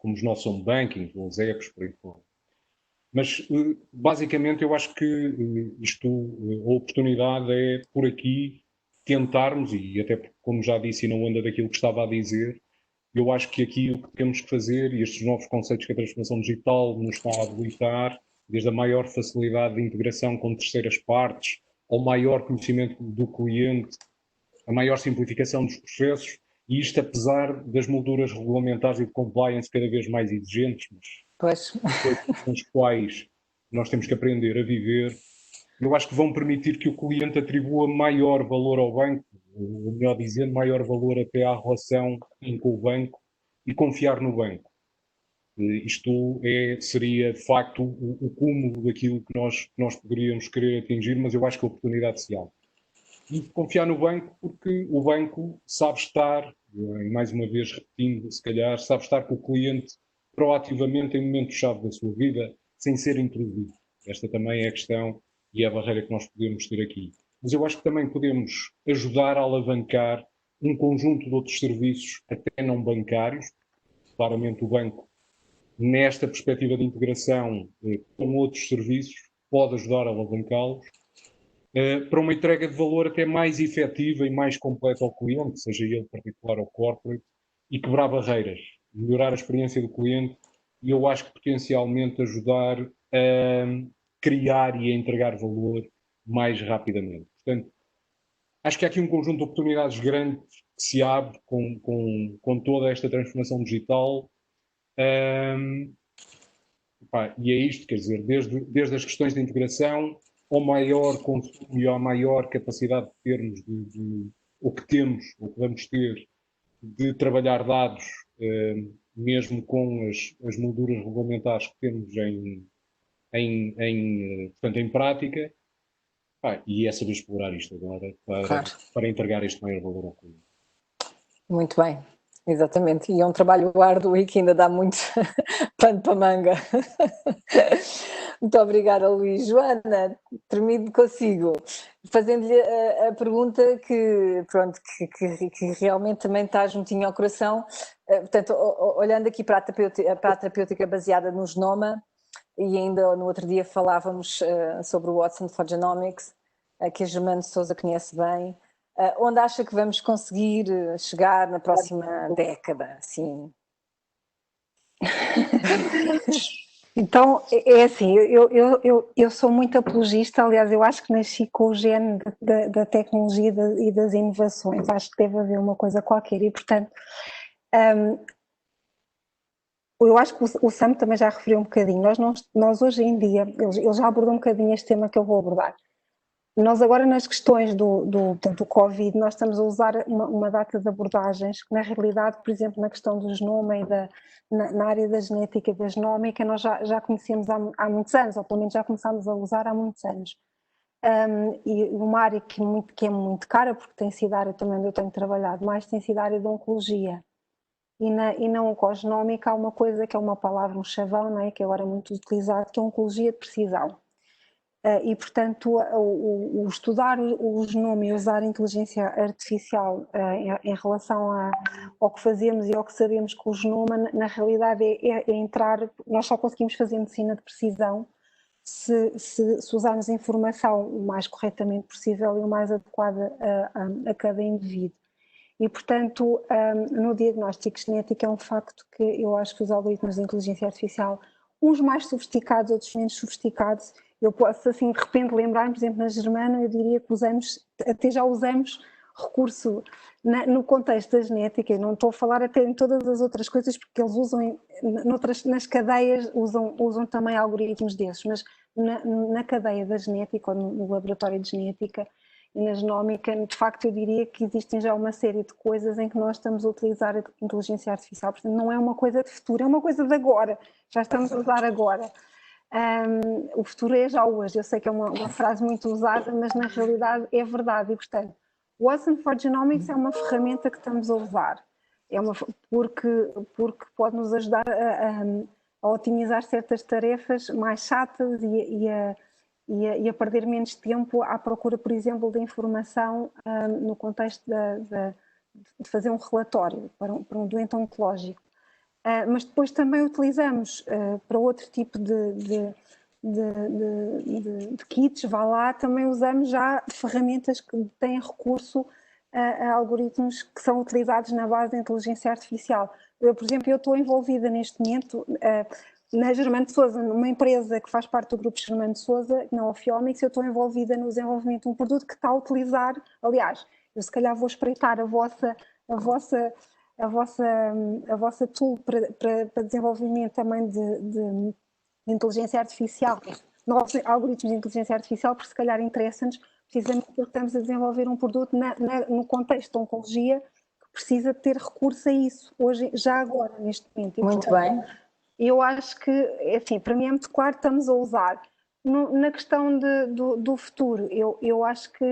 os nossos home banking, os apps, por aí fora. Mas, basicamente, eu acho que a oportunidade é, por aqui, tentarmos, e até como já disse e na onda daquilo que estava a dizer, Eu acho que aqui o que temos que fazer, e estes novos conceitos que a transformação digital nos está a habilitar, desde a maior facilidade de integração com terceiras partes, ao maior conhecimento do cliente, a maior simplificação dos processos, e isto apesar das molduras regulamentares e de compliance cada vez mais exigentes, mas com os quais nós temos que aprender a viver, eu acho que vão permitir que o cliente atribua maior valor ao banco, ou melhor dizendo, maior valor até à relação com o banco e confiar no banco. Isto seria, de facto, o cúmulo daquilo que nós poderíamos querer atingir, mas eu acho que a oportunidade se abre. E confiar no banco, porque o banco sabe estar, mais uma vez repetindo, se calhar, sabe estar com o cliente proativamente em momentos-chave da sua vida, sem ser intrusivo. Esta também é a questão e é a barreira que nós podemos ter aqui. Mas eu acho que também podemos ajudar a alavancar um conjunto de outros serviços, até não bancários. Claramente o banco, nesta perspectiva de integração com outros serviços, pode ajudar a alavancá-los, para uma entrega de valor até mais efetiva e mais completa ao cliente, seja ele particular ou corporate, e quebrar barreiras, melhorar a experiência do cliente e eu acho que potencialmente ajudar a criar e a entregar valor mais rapidamente. Portanto, acho que há aqui um conjunto de oportunidades grandes que se abre com toda esta transformação digital. E é isto, quer dizer, desde as questões de integração ao maior consumo e à maior capacidade de termos, ou que temos, ou que vamos ter, de trabalhar dados, mesmo com as molduras regulamentares que temos portanto, em prática, e é saber explorar isto agora para entregar este maior valor ao cliente. Muito bem, exatamente. E é um trabalho árduo e que ainda dá muito pano para manga. Muito obrigada, Luís. Joana, termino consigo, fazendo-lhe a pergunta que realmente também está juntinho ao coração. Portanto, olhando aqui para a terapêutica baseada no genoma, e ainda no outro dia falávamos sobre o Watson for Genomics, que a Germano Sousa conhece bem. Onde acha que vamos conseguir chegar na próxima década? Assim? Então, é assim, eu sou muito apologista, aliás, eu acho que nasci com o gene da tecnologia e das inovações, acho que deve haver uma coisa qualquer e, portanto, eu acho que o Sam também já referiu um bocadinho, nós hoje em dia, ele já abordou um bocadinho este tema que eu vou abordar. Nós agora nas questões do Covid, nós estamos a usar uma data de abordagens que na realidade, por exemplo, na questão do genoma e na área da genética e da genómica, nós já conhecemos há muitos anos, ou pelo menos já começámos a usar há muitos anos. E uma área que é muito cara, porque tem sido a área também onde eu tenho trabalhado mais, tem sido a área da oncologia. E na oncogenómica há uma coisa que é uma palavra, um chavão, não é? Que agora é muito utilizado, que é a oncologia de precisão. E, portanto, o estudar o genoma e usar a inteligência artificial em relação ao que fazemos e ao que sabemos com o genoma, na realidade é entrar, nós só conseguimos fazer medicina de precisão se usarmos a informação o mais corretamente possível e o mais adequada a cada indivíduo. E, portanto, no diagnóstico genético é um facto que eu acho que os algoritmos de inteligência artificial, uns mais sofisticados, outros menos sofisticados, eu posso assim de repente lembrar-me, por exemplo, na Germano, eu diria que até já usamos recurso no contexto da genética, não estou a falar até em todas as outras coisas, porque eles usam, nas cadeias usam também algoritmos desses, mas na cadeia da genética, ou no laboratório de genética e na genómica, de facto eu diria que existem já uma série de coisas em que nós estamos a utilizar a inteligência artificial, portanto não é uma coisa de futuro, é uma coisa de agora, já estamos a usar agora. O futuro é já hoje, eu sei que é uma frase muito usada, mas na realidade é verdade e, portanto, o Watson for Genomics é uma ferramenta que estamos a usar, porque pode nos ajudar a otimizar certas tarefas mais chatas e a perder menos tempo à procura, por exemplo, de informação no contexto de fazer um relatório para um doente oncológico. Mas depois também utilizamos para outro tipo de kits, também usamos já ferramentas que têm recurso a algoritmos que são utilizados na base da inteligência artificial. Por exemplo, eu estou envolvida neste momento na Germano de Sousa, numa empresa que faz parte do grupo Germano de Sousa, na Ophiomics. Eu estou envolvida no desenvolvimento de um produto que está a utilizar, aliás, eu se calhar vou espreitar a vossa tool para desenvolvimento também de inteligência artificial, novos algoritmos de inteligência artificial, porque se calhar interessa-nos, precisamente porque estamos a desenvolver um produto no contexto da oncologia que precisa ter recurso a isso, hoje, já agora, neste momento. E, Muito portanto, bem. eu acho que, enfim, para mim é muito claro, estamos a usar. Na questão do futuro, eu acho que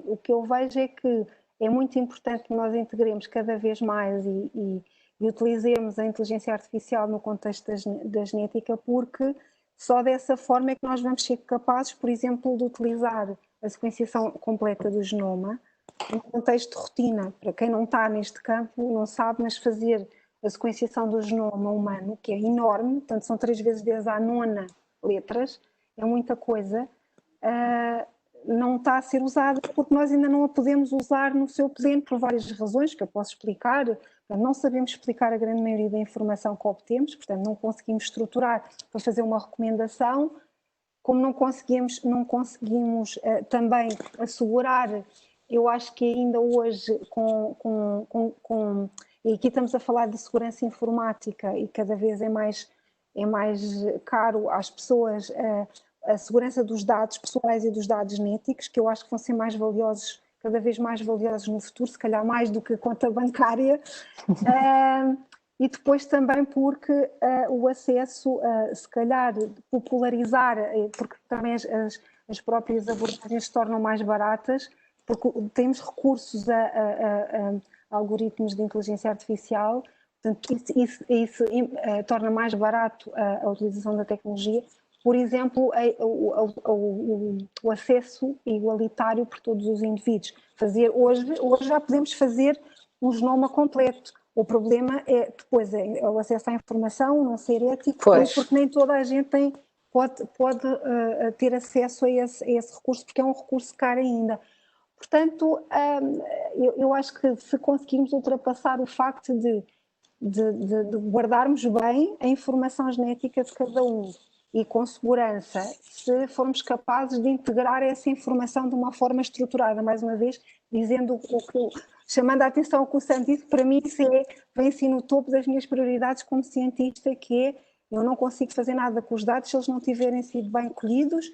o que eu vejo é que é muito importante que nós integremos cada vez mais e utilizemos a inteligência artificial no contexto da genética, porque só dessa forma é que nós vamos ser capazes, por exemplo, de utilizar a sequenciação completa do genoma no contexto de rotina. Para quem não está neste campo, não sabe, mas fazer a sequenciação do genoma humano, que é enorme, portanto são 3 vezes 10 à 9ª letras, é muita coisa, não está a ser usada porque nós ainda não a podemos usar no seu pleno por várias razões que eu posso explicar. Não sabemos explicar a grande maioria da informação que obtemos, portanto não conseguimos estruturar para fazer uma recomendação, como não conseguimos também assegurar. Eu acho que ainda hoje e aqui estamos a falar de segurança informática e cada vez é mais caro às pessoas a segurança dos dados pessoais e dos dados genéticos, que eu acho que vão ser mais valiosos, cada vez mais valiosos no futuro, se calhar mais do que a conta bancária. E depois também porque o acesso, se calhar, popularizar, porque também as próprias abordagens se tornam mais baratas, porque temos recursos a algoritmos de inteligência artificial, portanto isso torna mais barato a utilização da tecnologia. Por exemplo, o acesso igualitário por todos os indivíduos. Hoje já podemos fazer um genoma completo. O problema é depois o acesso à informação não ser ético, porque nem toda a gente pode ter acesso a esse recurso, porque é um recurso caro ainda. Portanto, eu acho que se conseguirmos ultrapassar o facto de guardarmos bem a informação genética de cada um e com segurança, se formos capazes de integrar essa informação de uma forma estruturada, mais uma vez, dizendo chamando a atenção ao que o Sam disse, para mim isso vem assim no topo das minhas prioridades como cientista, que é, eu não consigo fazer nada com os dados se eles não tiverem sido bem colhidos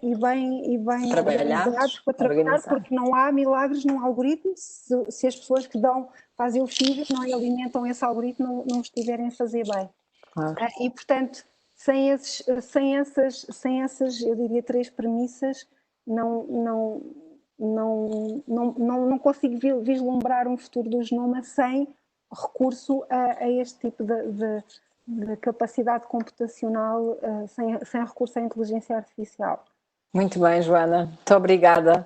e bem organizados para trabalhar, porque não há milagres num algoritmo se as pessoas que fazem o feed não alimentam esse algoritmo, não estiverem a fazer bem. E portanto, sem essas, eu diria, 3 premissas, não consigo vislumbrar um futuro do genoma sem recurso a este tipo de capacidade computacional, sem recurso à inteligência artificial. Muito bem, Joana, muito obrigada.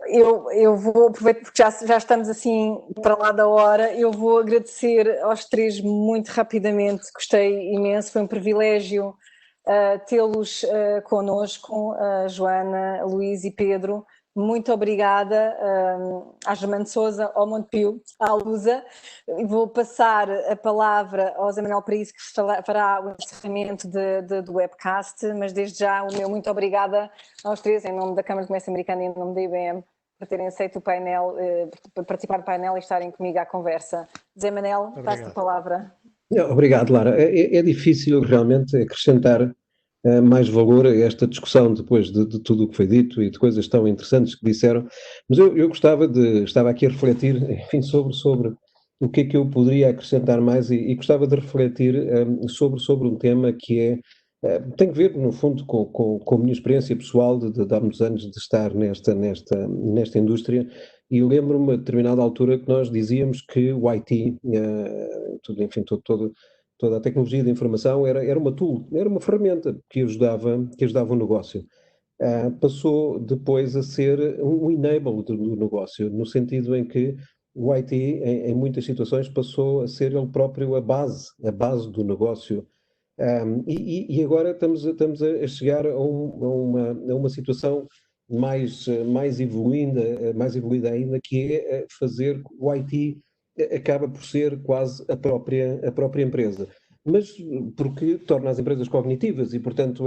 Eu vou aproveitar, porque já estamos assim para lá da hora, eu vou agradecer aos 3 muito rapidamente, gostei imenso, foi um privilégio tê-los connosco, Joana, Luís e Pedro. Muito obrigada à Germano de Sousa, ao Montepio, à Lusa. Vou passar a palavra ao Zé Manuel Paraíso, que fará o encerramento do webcast, mas desde já o meu muito obrigada aos 3, em nome da Câmara de Comércio Americana e em nome da IBM, por terem aceito o painel, por participar do painel e estarem comigo à conversa. Zé Manuel, passo-te a palavra. Obrigado, Lara. É difícil realmente acrescentar mais valor a esta discussão depois de tudo o que foi dito e de coisas tão interessantes que disseram, mas eu estava aqui a refletir, enfim, sobre o que é que eu poderia acrescentar mais e gostava de refletir sobre um tema que tem a ver, no fundo, com a minha experiência pessoal de há muitos anos de estar nesta indústria, e lembro-me a determinada altura que nós dizíamos que o IT, toda a tecnologia da informação era uma tool, era uma ferramenta que ajudava o negócio. Passou depois a ser um enable do negócio, no sentido em que o IT, em muitas situações, passou a ser ele próprio a base do negócio. E agora estamos a chegar a uma situação mais evoluída ainda, que é fazer o IT acaba por ser quase a própria empresa. Mas porque torna as empresas cognitivas e, portanto,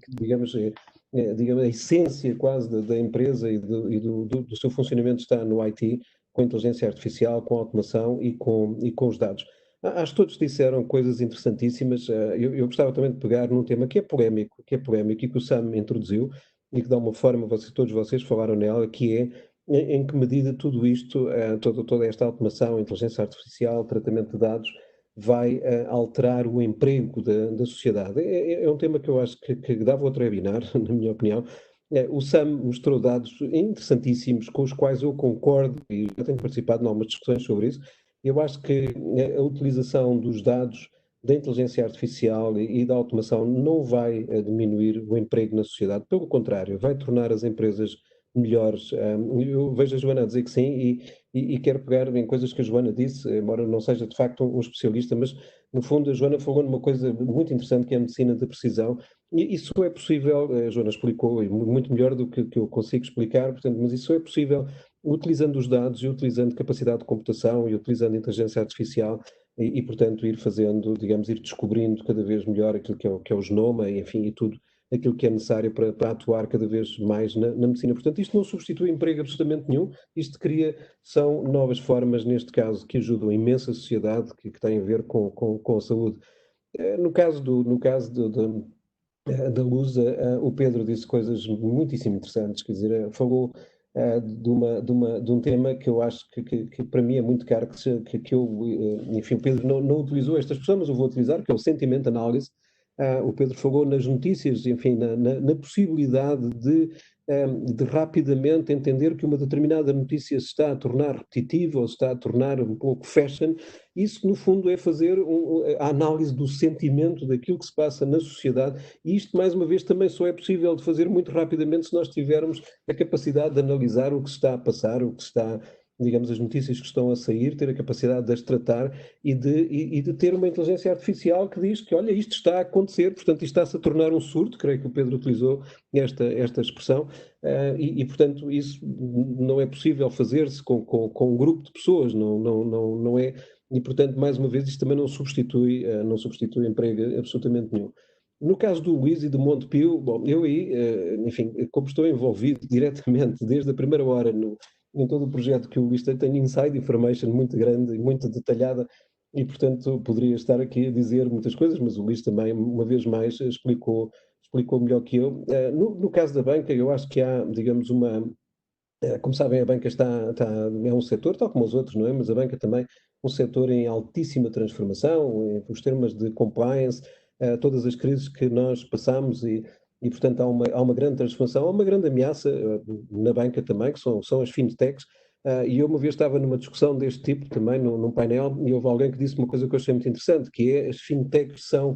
digamos, a essência quase da empresa e do seu funcionamento está no IT, com a inteligência artificial, com a automação e com os dados. Acho que todos disseram coisas interessantíssimas. Eu gostava também de pegar num tema que é polémico e que o Sam introduziu e que, de alguma forma, todos vocês falaram nela, que é em que medida tudo isto, toda esta automação, inteligência artificial, tratamento de dados, vai alterar o emprego da sociedade. É um tema que eu acho que dava outro webinar, na minha opinião. O Sam mostrou dados interessantíssimos com os quais eu concordo e eu tenho participado em algumas discussões sobre isso. Eu acho que a utilização dos dados da inteligência artificial e da automação não vai diminuir o emprego na sociedade, pelo contrário, vai tornar as empresas melhores. Eu vejo a Joana a dizer que sim e quero pegar em coisas que a Joana disse, embora não seja de facto um especialista, mas no fundo a Joana falou numa coisa muito interessante que é a medicina de precisão e isso é possível, a Joana explicou muito melhor do que eu consigo explicar, portanto, mas isso é possível utilizando os dados e utilizando capacidade de computação e utilizando inteligência artificial portanto, ir fazendo, digamos, ir descobrindo cada vez melhor aquilo que é o genoma, enfim, e tudo aquilo que é necessário para atuar cada vez mais na medicina. Portanto, isto não substitui emprego absolutamente nenhum, isto são novas formas, neste caso, que ajudam a imensa sociedade, que têm a ver com a saúde. No caso da Lusa, o Pedro disse coisas muitíssimo interessantes, quer dizer, falou de um tema que eu acho que para mim é muito caro, enfim, o Pedro não utilizou esta expressão, mas eu vou utilizar, que é o sentiment analysis. O Pedro falou nas notícias, enfim, na possibilidade de rapidamente entender que uma determinada notícia se está a tornar repetitiva ou se está a tornar um pouco fashion. Isso, no fundo, é fazer a análise do sentimento daquilo que se passa na sociedade e isto, mais uma vez, também só é possível de fazer muito rapidamente se nós tivermos a capacidade de analisar o que se está a passar, digamos, as notícias que estão a sair, ter a capacidade de as tratar e de ter uma inteligência artificial que diz que, olha, isto está a acontecer, portanto, isto está-se a tornar um surto, creio que o Pedro utilizou esta expressão, portanto, isso não é possível fazer-se com um grupo de pessoas, não é, e, portanto, mais uma vez, isto também não substitui emprego absolutamente nenhum. No caso do Luís e do Montepio, bom, eu aí, enfim, como estou envolvido diretamente desde a primeira hora em todo o projeto que o Luís tem, tenho inside information muito grande e muito detalhada e, portanto, poderia estar aqui a dizer muitas coisas, mas o Luís também, uma vez mais, explicou melhor que eu. No caso da banca, eu acho que há, digamos, como sabem, a banca é um setor, tal como os outros, não é? Mas a banca também um setor em altíssima transformação, os termos de compliance, todas as crises que nós passamos portanto, há uma grande transformação, há uma grande ameaça na banca também, que são as fintechs, e eu uma vez estava numa discussão deste tipo também, num painel, e houve alguém que disse uma coisa que eu achei muito interessante, que é as fintechs são,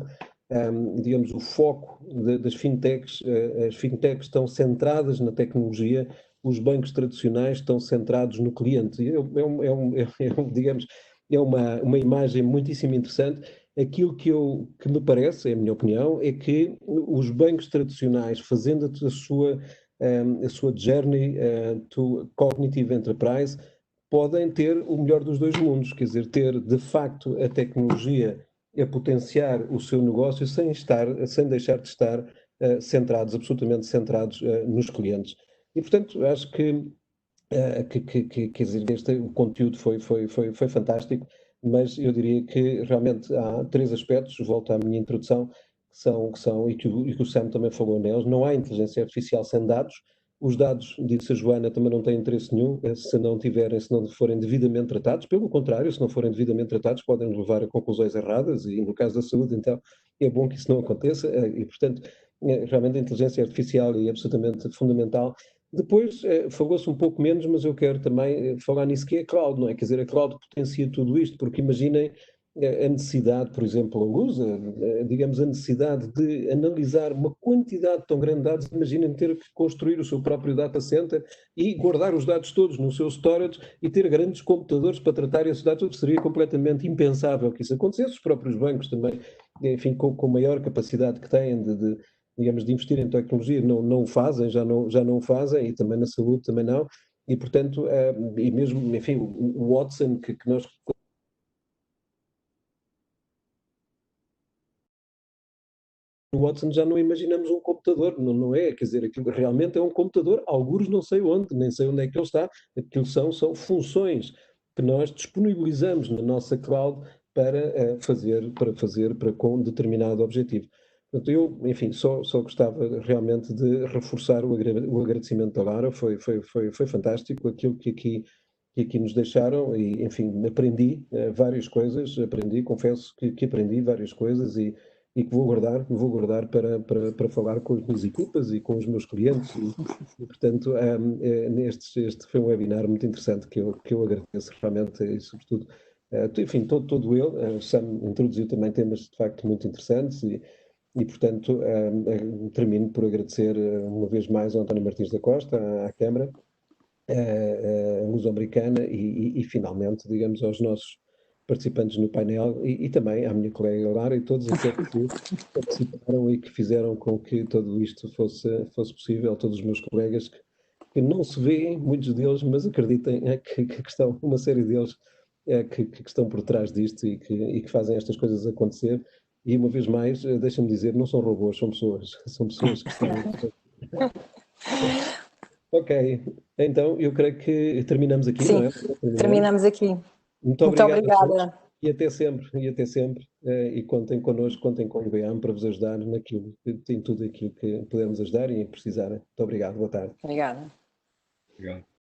digamos, o foco das fintechs, as fintechs estão centradas na tecnologia, os bancos tradicionais estão centrados no cliente. Digamos, é uma imagem muitíssimo interessante. Aquilo que me parece, é a minha opinião, é que os bancos tradicionais, fazendo a sua journey to cognitive enterprise, podem ter o melhor dos dois mundos, quer dizer, ter de facto a tecnologia a potenciar o seu negócio sem deixar de estar absolutamente centrados nos clientes. E, portanto, acho que quer dizer, o conteúdo foi fantástico, mas eu diria que realmente há três aspectos, volto à minha introdução, e que o Sam também falou neles. Não há inteligência artificial sem dados. Os dados, disse a Joana, também não têm interesse nenhum se não forem devidamente tratados. Pelo contrário, se não forem devidamente tratados, podem levar a conclusões erradas e, no caso da saúde, então, é bom que isso não aconteça e, portanto, realmente a inteligência artificial é absolutamente fundamental. Depois, falou-se um pouco menos, mas eu quero também falar nisso que é a cloud, não é? Quer dizer, a cloud potencia tudo isto, porque imaginem a necessidade, por exemplo, a luz, digamos, a necessidade de analisar uma quantidade tão grande de dados, imaginem ter que construir o seu próprio data center e guardar os dados todos no seu storage e ter grandes computadores para tratar esses dados, seria completamente impensável que isso acontecesse. Os próprios bancos também, enfim, com maior capacidade que têm digamos, de investir em tecnologia, não o fazem, já não o fazem, e também na saúde também não, e portanto, e mesmo, enfim, o Watson, que nós... O Watson já não imaginamos um computador, não é? Quer dizer, aquilo realmente é um computador, algures não sei onde, nem sei onde é que ele está, aquilo são funções que nós disponibilizamos na nossa cloud para com determinado objetivo. Portanto, eu, enfim, só gostava realmente de reforçar o agradecimento da Lara, foi fantástico aquilo que aqui nos deixaram e, enfim, aprendi várias coisas, confesso que aprendi várias coisas e que vou guardar para falar com as minhas equipas e com os meus clientes e portanto, este foi um webinar muito interessante que eu agradeço realmente e sobretudo, enfim, todo ele, o Sam introduziu também temas de facto muito interessantes e portanto, termino por agradecer uma vez mais ao António Martins da Costa, à Câmara, a Luso-Americana e finalmente, digamos, aos nossos participantes no painel e também à minha colega Lara e todos aqueles que participaram e que fizeram com que tudo isto fosse possível, todos os meus colegas que não se veem, muitos deles, mas acreditem que estão, uma série deles que estão por trás disto e que fazem estas coisas acontecer. E uma vez mais, deixa-me dizer, não são robôs, são pessoas. São pessoas que estão... Ok, então eu creio que terminamos aqui, Sim, não é? terminamos aqui. Muito obrigado obrigada. a todos e até sempre. E contem connosco, contem com o IBM para vos ajudar em tudo aquilo que pudermos ajudar e precisarem. Muito obrigado, boa tarde. Obrigada. Obrigado.